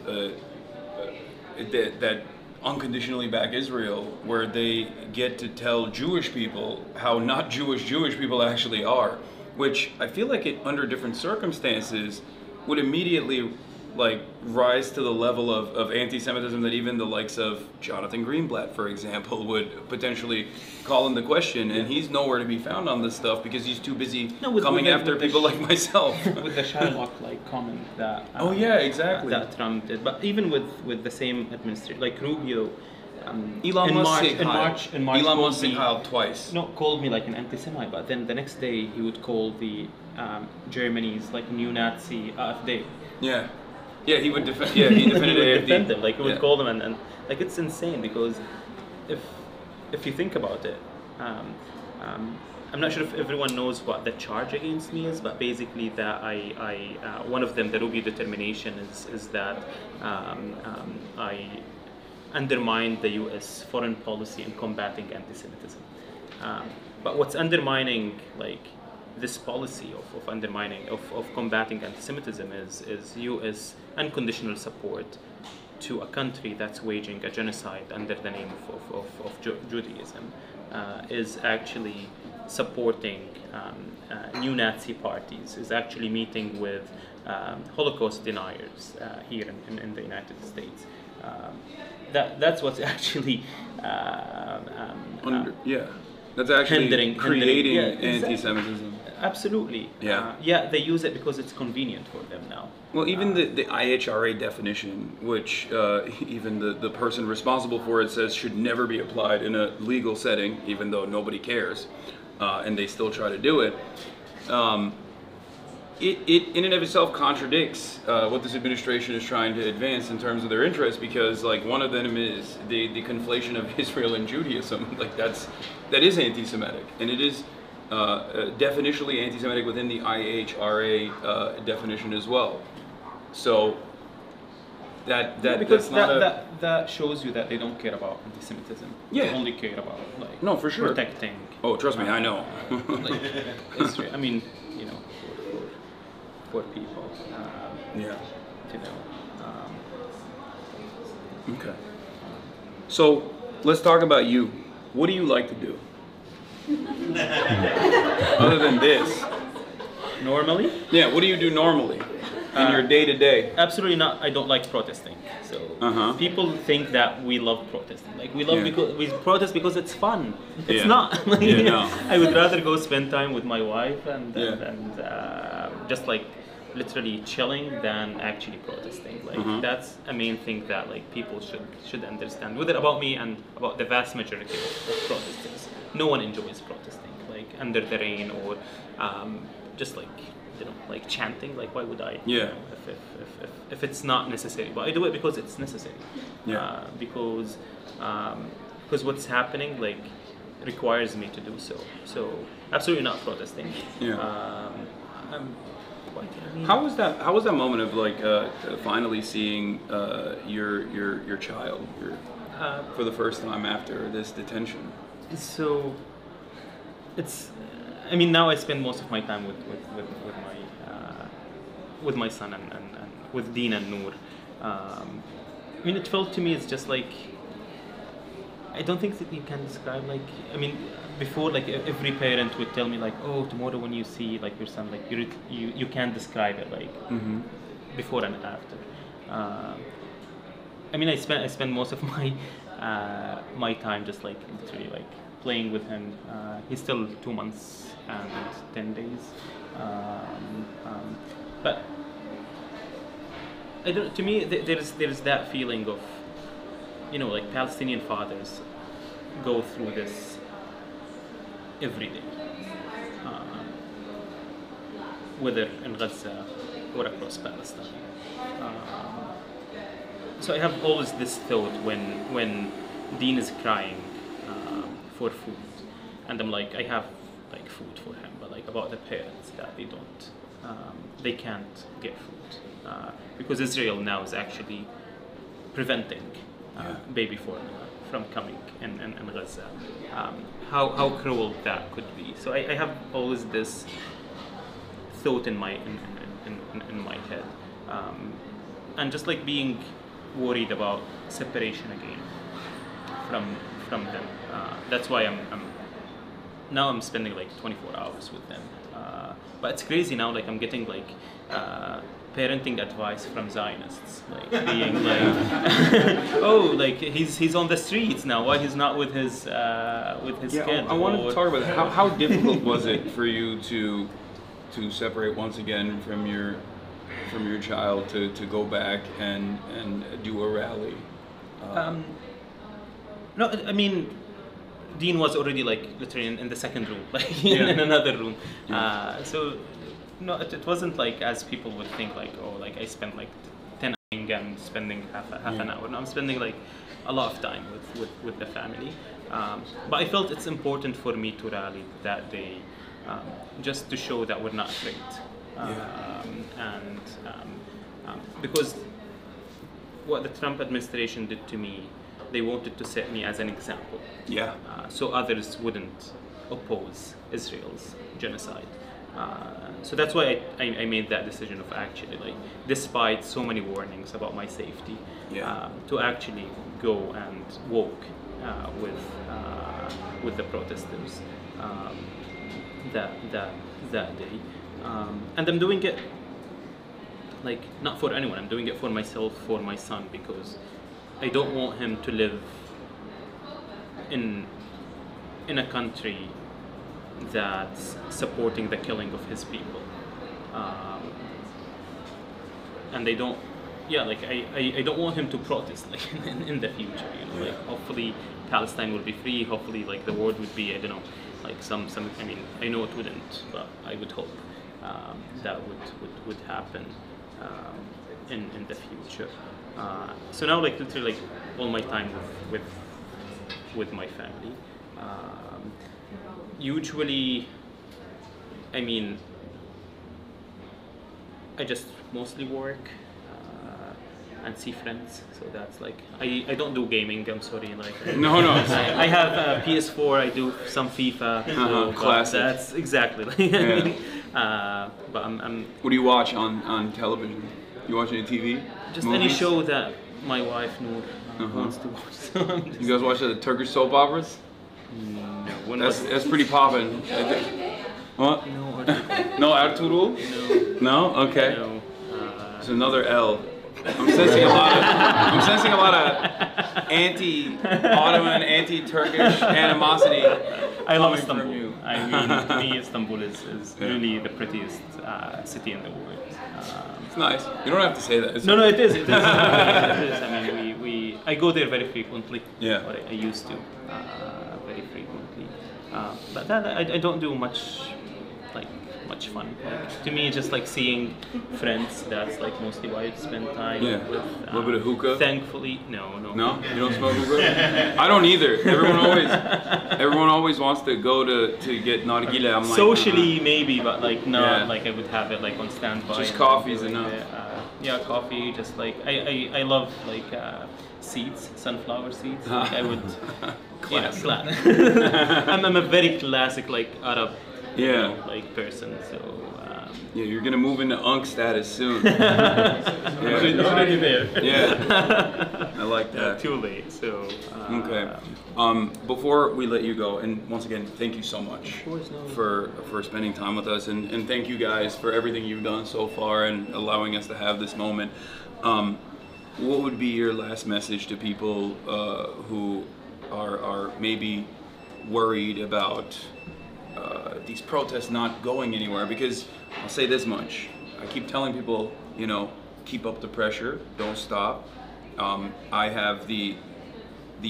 that unconditionally back Israel, where they get to tell Jewish people how not Jewish people actually are, which I feel like it, under different circumstances, would immediately like rise to the level of anti-Semitism that even the likes of Jonathan Greenblatt, for example, would potentially call into question, and he's nowhere to be found on this stuff because he's too busy coming after people like myself. With the Shylock like comment that exactly that Trump did, but even with the same administration, like Rubio, Elon Musk twice. Called me like an anti-Semite, but then the next day he would call the Germany's like neo-Nazi AfD. He would defend. He defended AfD. Defend them, like he would call them, and like, it's insane, because if you think about it, I'm not sure if everyone knows what the charge against me is, but basically that I one of them, the Rubio determination, is that I undermined the U.S. foreign policy in combating anti-Semitism. But what's undermining, like, this policy of undermining, of combating anti-Semitism is U.S. unconditional support to a country that's waging a genocide under the name of Judaism, is actually supporting neo-Nazi parties, is actually meeting with Holocaust deniers here in the United States. That's what's actually that's actually creating anti-Semitism. Absolutely. They use it because it's convenient for them now. Well, even the IHRA definition, which even the person responsible for it says should never be applied in a legal setting, even though nobody cares, and they still try to do it. It in and of itself contradicts what this administration is trying to advance in terms of their interests, because, like, one of them is the conflation of Israel and Judaism. Like, that is anti-Semitic, and it is definitionally anti-Semitic within the IHRA definition as well. So that shows you that they don't care about anti-Semitism. They only care about, like, for sure, protecting. Oh, trust me, I know. Like, Israel. I mean, for people. Okay. So let's talk about you. What do you like to do? Other than this. Normally? Yeah, what do you do normally in your day-to-day? Absolutely not. I don't like protesting. So people think that we love protesting. Like, we protest because it's fun. It's not. I would rather go spend time with my wife and just like literally chilling than actually protesting. Like that's a main thing that like people should understand. Whether about me and about the vast majority of protesters, no one enjoys protesting like under the rain or just like like chanting. Like why would I? Yeah. If it's not necessary, but I do it because it's necessary. Yeah. Because what's happening like requires me to do so. So absolutely not protesting. Yeah. I mean, How was that moment of like finally seeing your child for the first time after this detention? So it's. I mean, now I spend most of my time with my son and with Dean and Noor. I mean, it felt to me it's just like. I don't think that you can describe like. I mean, before like every parent would tell me like, oh, tomorrow when you see like your son, like you can't describe it like before and after. I mean, I spend most of my my time just like literally like playing with him. He's still 2 months and 10 days, but I don't. To me, there's that feeling of. Like Palestinian fathers go through this every day, whether in Gaza or across Palestine. So I have always this thought when Dean is crying for food, and I'm like, I have like food for him, but like about the parents that they can't get food because Israel now is actually preventing. Baby formula from coming in Gaza. How cruel that could be. So I have always this thought in my head, and just like being worried about separation again from them. That's why I'm spending like 24 hours with them. But it's crazy now. Like I'm getting like. Parenting advice from Zionists, like being like, oh, like he's on the streets now. Why he's not with his kid? I wanted to talk about that. How difficult was it for you to separate once again from your child to go back and do a rally? No, I mean, Dean was already like literally in the second room, like in another room. So. No, it wasn't like as people would think like, oh, like I spent like 10 hours and spending half an hour. No, I'm spending like a lot of time with the family. But I felt it's important for me to rally that day just to show that we're not afraid. Because what the Trump administration did to me, they wanted to set me as an example. So others wouldn't oppose Israel's genocide. So that's why I made that decision of actually, like, despite so many warnings about my safety, to actually go and walk with the protesters that day. And I'm doing it, like, not for anyone. I'm doing it for myself, for my son, because I don't want him to live in a country that's supporting the killing of his people, and they don't. Like I don't want him to protest like in the future. Like hopefully Palestine will be free. Hopefully, like the world would be, I don't know, like some. I mean, I know it wouldn't, but I would hope that would happen in the future. So now, like literally, like all my time with my family. Usually, I mean, I just mostly work and see friends. So that's like, I don't do gaming, I'm sorry. Like No. I have a PS4, I do some FIFA. So, classic. That's exactly like, I mean, but I'm What do you watch on television? You watch any TV? just movies? any show that my wife Noor wants to watch. So I'm just, You guys watch the Turkish soap operas? no, That's pretty poppin'. What? no, No Ertuğrul? No? Okay. no. It's another L. I'm sensing a lot of anti-Ottoman, anti-Turkish animosity. I love coming from Istanbul. you. I mean, to me, Istanbul is really the prettiest city in the world. It's nice. You don't have to say that. No, it is. It is. It is. I mean, I go there very frequently. Yeah. Or I used to very frequently. But that, I don't do much fun. Like, to me, just like seeing friends. That's like mostly why I spend time Yeah. with. A little bit of hookah. Thankfully, no. No, you don't smoke hookah. I don't either. Everyone always wants to go to get nargile. I'm like, Socially, maybe, but like not Yeah. like I would have it like on standby. Just and coffee's like, enough. Yeah, coffee. Just like I love like seeds, sunflower seeds. Like I would. Classic. I'm a very classic like Arab. You Yeah. know, like person. So. Yeah, you're gonna move into Unk status soon. It's already there. Yeah, I like that. Too late. So. Okay. Before we let you go, and once again, thank you so much for spending time with us, and thank you guys for everything you've done so far and allowing us to have this moment. What would be your last message to people who are maybe worried about these protests not going anywhere? Because I'll say this much: I keep telling people, you know, keep up the pressure, don't stop. I have the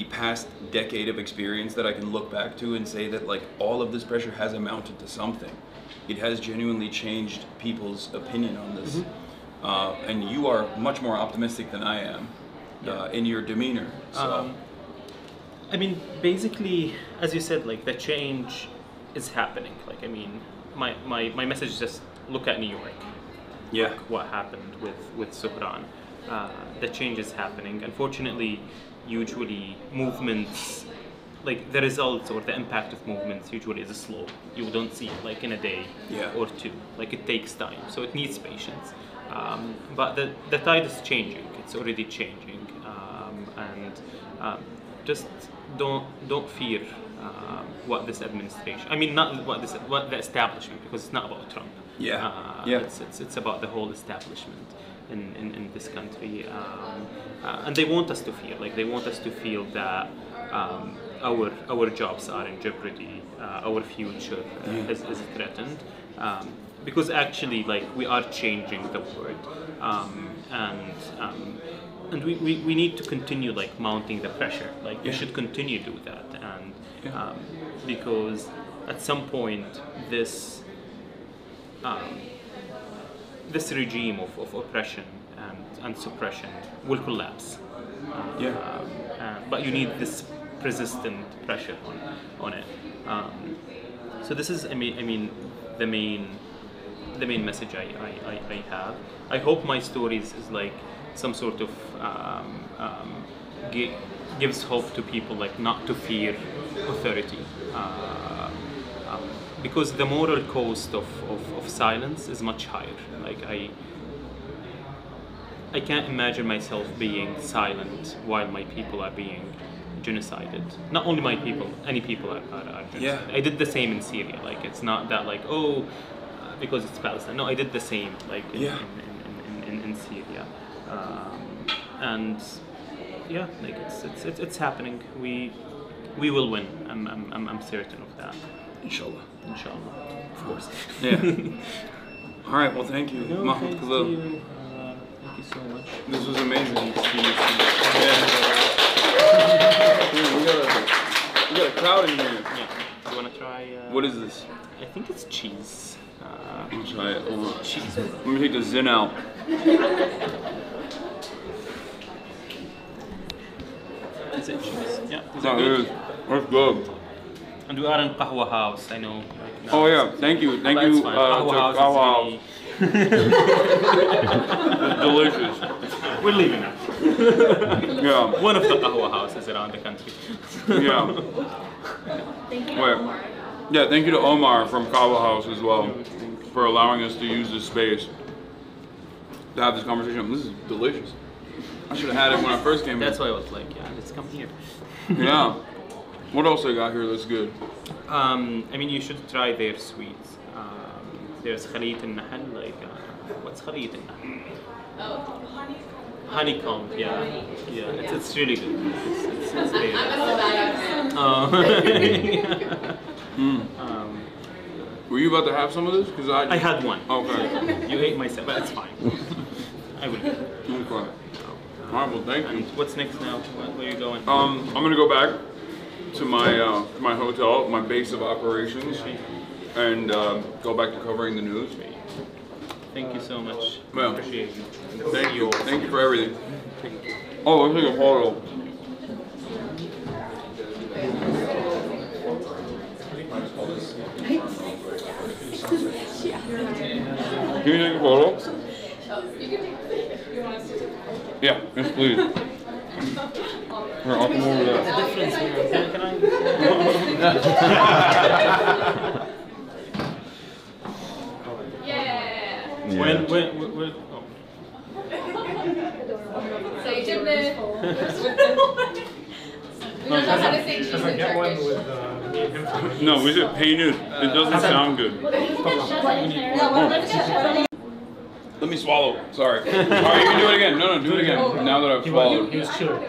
past decade of experience that I can look back to and say that like all of this pressure has amounted to something. It has genuinely changed people's opinion on this. And you are much more optimistic than I am in your demeanor. So. I mean, basically, as you said, like the change is happening. Like, I mean, my message is just look at New York. Yeah. Look what happened with Suhran. The change is happening. Unfortunately, usually movements, like the results or the impact of movements usually is slow. You don't see it like in a day or two. Like it takes time, so it needs patience. But the tide is changing. It's already changing, and just don't fear what this administration. I mean, not what the establishment, because it's not about Trump. It's about the whole establishment in this country, and they want us to feel like they want us to feel that our jobs are in jeopardy, our future is threatened, because actually like we are changing the world, and we need to continue like mounting the pressure. Like we should continue to do that, and because at some point this regime of oppression and suppression will collapse. But you need this persistent pressure on it. So this is, I mean, the main message I have. I hope my stories is like some sort of gives hope to people, like not to fear authority. Because the moral cost of silence is much higher. Like I can't imagine myself being silent while my people are being genocided. Not only my people, any people are genocided. I did the same in Syria. Like it's not that like because it's Palestine. No, I did the same like in Syria, and like it's happening. We will win. I'm certain of that. Inshallah. Of course. Yeah. All right. Well, thank you, Mahmoud Khalil. Thank you so much. This was amazing. Yeah. We got a crowd in here. Yeah. Do you want to try? What is this? I think it's cheese. I'll try it. Hold on. Cheese. Let me take the zin out. Is it cheese? Yeah. Is No, it it good? is. That's good. And we are in Qahwa House. I know. Like, Oh yeah. Thank you. Thank you. Fine. To Qahwa Qahwa House. It's delicious. We're leaving now. Yeah. One of the Qahwa houses around the country. Yeah. Thank you. Wait. Yeah. Thank you to Omar from Kava House as well for allowing us to use this space to have this conversation. This is delicious. I should have had it when I first came That's in. why I was like, yeah, let's come here. Yeah. What else I got here that's good? I mean, you should try their sweets. There's Khalil al-Nahl, like, what's Khalil al-Nahl? Oh, honey. Honeycomb, yeah. It's really good. It's very Were you about to have some of this? Because I had one. Okay. You ate myself, but it's fine. I will. Okay. All right. Well, thank you. What's next now? Where are you going? I'm gonna go back to my hotel, my base of operations, and go back to covering the news. Thank you so much. Well, Appreciate you. Thank you. Thank you for everything. Thank you. Oh, let's take a photo. Can you take a photo? Yeah, yes, please. Here, I'll come over there. The difference here. Can I? Yeah. When oh. So you did the. We don't know how to say cheese in Turkish. No, we said painted. It doesn't sound good. Let me swallow. Sorry. All right, you can do it again. No, do it again. Now that I've swallowed. He was chilling.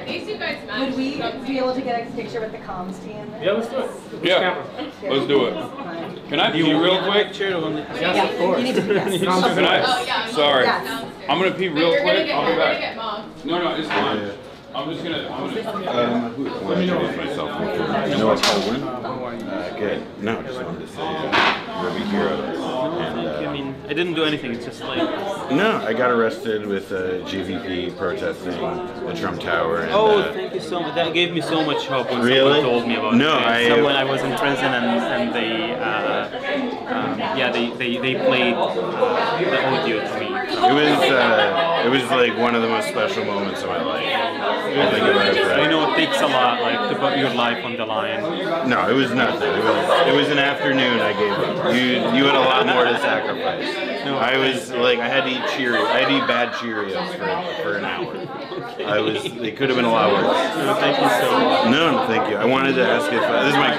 These two guys match. Would we be able to get a picture with the comms team? Yeah, let's do it. Which Yeah, camera? let's do it. Can I pee real quick? Yes, of course. You need to be, yes. Can I? Oh, yeah. Sorry. Yes. I'm gonna pee real You're gonna quick. get, I'll be you're gonna back. get mobbed. No, it's fine. I'm just gonna. Want to introduce myself? Noah Colwyn. Good. No, just wanted to say you're a big hero. And, I mean, I didn't do anything. It's just like. no, I got arrested with GVP protesting the Trump Tower. And, Thank you so much. That gave me so much hope when Really? someone told me about No, it. Someone I was in prison and they played the audio to me. it was like one of the most special moments of my life. I think about it, I know it takes a lot, like, to put your life on the line. No, it was nothing. It was an afternoon I gave up. You had a lot more to sacrifice. No, I was like, I had to eat Cheerios. I had to eat bad Cheerios for an hour. It could have been a lot worse. No, thank you so much. No, thank you. I wanted to ask if this is my.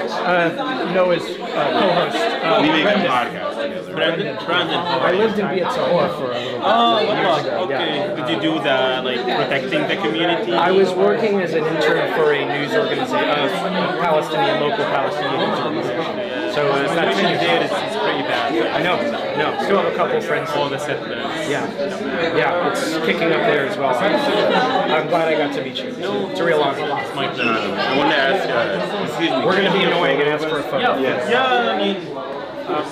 Noah's co-host. We make a podcast together. Brandon. I lived in Vietnam for a little bit. Years ago, Okay. yeah. Did you do the, like, protecting the community? I was working as an intern for a news organization, a local Palestinian news organization. So that that's community there is pretty bad. I know. No, still have a couple friends. All the settlers. Yeah, it's kicking up there as well. I'm glad I got to meet you. It's a real honor. It's my pleasure. I wanted to ask. Excuse me. We're going to be annoying and ask for a photo. Yes. Yeah, I mean,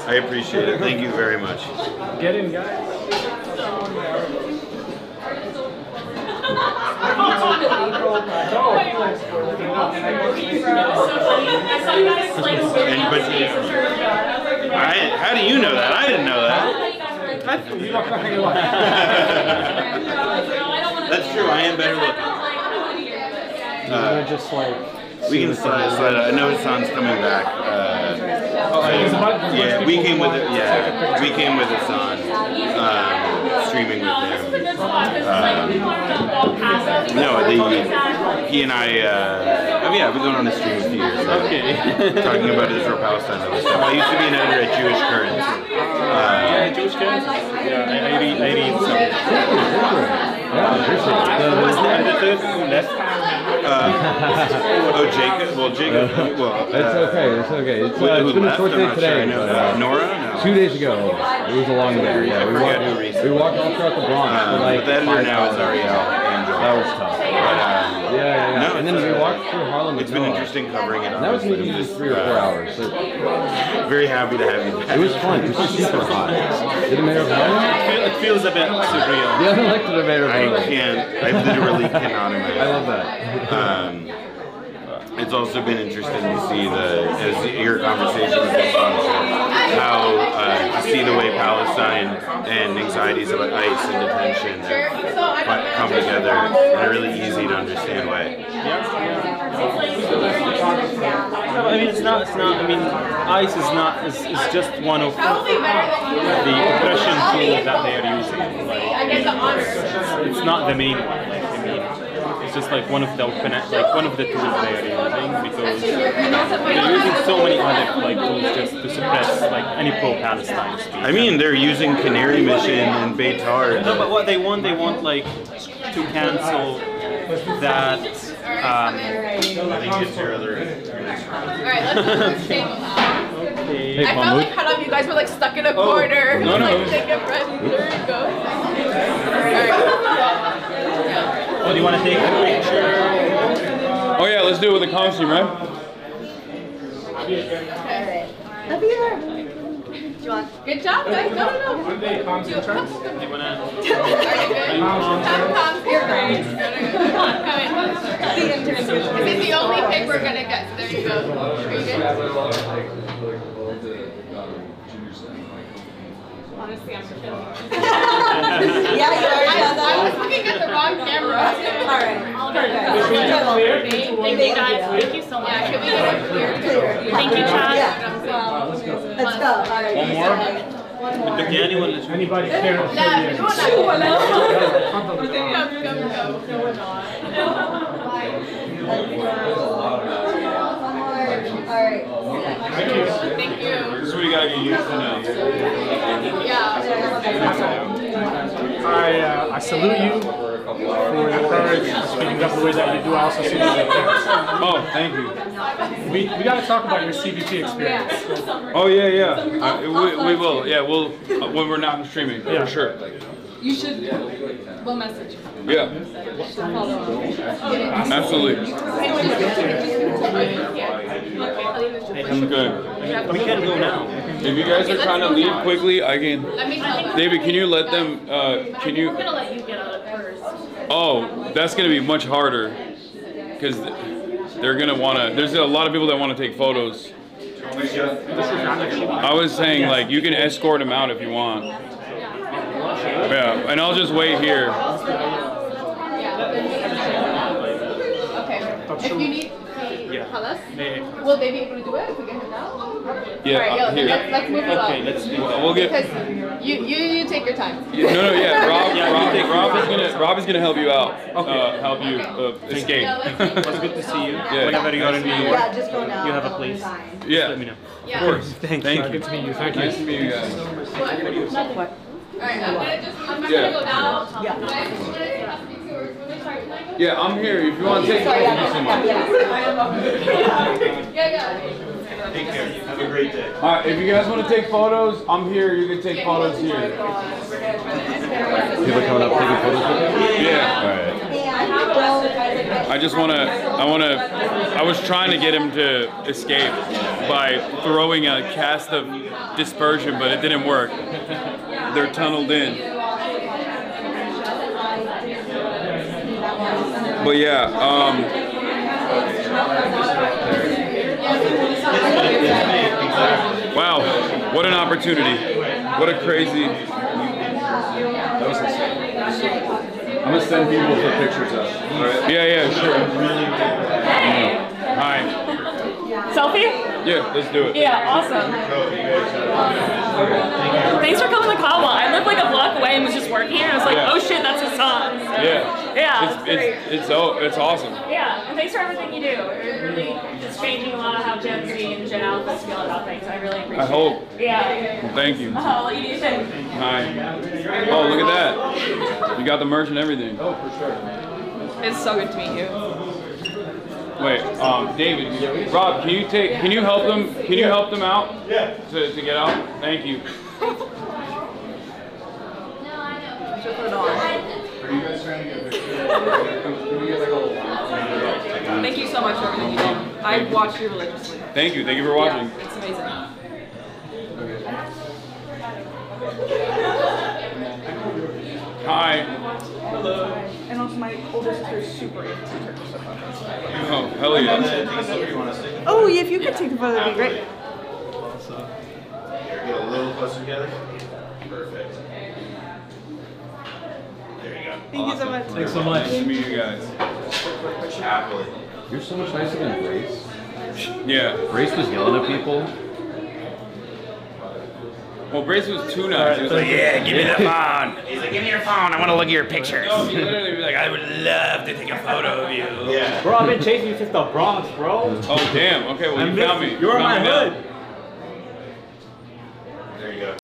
I appreciate it. Thank you very much. Get in, guys. How do you know that? I didn't know that. That's true. I am better looking. Just like We can slide. I know Hasan's coming back. Yeah, we came with it. Yeah, we came with Hasan. Streaming with him. He and I. I've been going on this stream a few years. okay. Talking about Israel Palestine and other stuff. I used to be an editor at Jewish Currents. Jewish guys? Yeah, I read some. Who was the editor who left? Jacob. Well, Jacob. It's okay. It's okay. It's who been a left? short I'm day not today. sure. I know. But, Nora? No. 2 days ago. It was a long day. Yeah, we forget who recently. walked all throughout the Bronx for like But the editor 5 now is hours. Ariel. That was tough. Yeah. No, And then we walked through Harlem. It's been interesting covering it. And that was maybe just 3 or 4 hours. So Very happy to have you back. it was fun. It was super hot. Did the mayor of Harlem? It feels a bit surreal. Yeah, I elected the mayor of I Harlem. can't. I literally cannot imagine. I love that. It's also been interesting to see your conversation with Hasan, how to see the way Palestine and anxieties about ICE and detention have come together in a really easy to understand way. No, I mean, it's not. I mean, ICE is just one of the oppression tools that they are using. Like, it's not the main one. Like, I mean, It's just like one of the tools they are using because they're using so many other like tools just to suppress like any pro-Palestine speech. I mean, they're using Canary Mission and Beitar. No, but what they want like to cancel that. I think it's your other. Alright, let's do the same amount. Okay. I felt like kind of you guys were like stuck in a corner. No, no. Like, take a breath. There you go. Alright. Oh, do you want to take a picture? Oh yeah, let's do it with the costume, right? Up here. Do you want? Good job, guys. No. Do you want to? You're great. This is the only pick we're gonna get. So there you go. Are you good? Honestly, I'm killing. Yeah, you already done I was that. looking at the wrong camera. All right. Thank you guys. Thank you so much. Yeah, can we get it clear? Thank you, Chad. Yeah. Let's go. All right. One more? Anybody care? Come. All right. Thank you. This is what you gotta get used to now. Yeah. I salute you for your courage, speaking up the way that you do. I also salute your parents. Oh, thank you. We got to talk about your CVP experience. Oh yeah. We will. Yeah, we'll when we're not streaming for sure. You should. We'll message. Yeah. Absolutely. Okay. We can go now. If you guys are trying to leave quickly, I can. Let me tell them. David, can you let them? Can you? We're gonna let you get out first. Oh, that's gonna be much harder because they're gonna wanna. There's a lot of people that want to take photos. I was saying like you can escort them out if you want. Yeah, and I'll just wait here. Okay. If you need tell us, will they be able to do it if we get him now? Yeah, All right, here. let's move you up. Okay, let's do that. We'll get. Because you take your time. No, yeah. Rob is gonna help you out. Help you escape. It was good to see you. Yeah. Whenever you're in New York, Yeah, just go now. you have a place. Yeah. Let me know. Yeah. Of course. Thank Thank you. you. Good to meet you. Thank you. Nice to meet you guys. What? All right, I'm gonna Yeah. go now. Yeah, I'm here. If you want to take photos, thank you so much. Yeah. Take care. Have a great day. All right, if you guys want to take photos, I'm here. You can take photos here. People coming up taking photos with you? Yeah. All right. I just want to. I was trying to get him to escape by throwing a cast of dispersion, but it didn't work. They're tunneled in. But yeah, wow, what an opportunity. What a crazy. I'm gonna send people for pictures of. All right. Yeah, sure. Hi. Selfie? Yeah, let's do it. Yeah, awesome. Thanks for coming to Kawa. I lived like a block away and was just working and I was like, oh shit, that's Hasan. So, Yeah. great. It's awesome. Yeah, and thanks for everything you do. It really is changing a lot of how Gen Z and Gen Alphas feel about things. I really appreciate it. I hope. Yeah. Well, thank you. Oh, you do you think? Hi. Oh, look at that. You got the merch and everything. Oh, for sure. It's so good to meet you. Wait, David, Rob, can you help them? Can you help them out? Yeah. To get out? Thank you. Thank you so much for everything you do. I watch you religiously. Thank you for watching. Yeah, it's amazing. Hi. Hello. And also my older sister is super into Turkish stuff. Oh, hell yeah. Oh, yeah, if you could take a photo, that'd be great. Get a little closer together. Perfect. There you go. Thank you so much. Thanks so much. Nice to meet you guys. Happily. You're so much nicer than Grace. Yeah. Grace was yelling at people. Well, Brace was too nice. He was like, yeah, give me the phone. He's like, give me your phone. I want to look at your pictures. no, he literally was like, I would love to take a photo of you. Yeah. Bro, I've been chasing you since the Bronx, bro. Oh, damn. Okay, well, you found me. You're in my hood. There you go.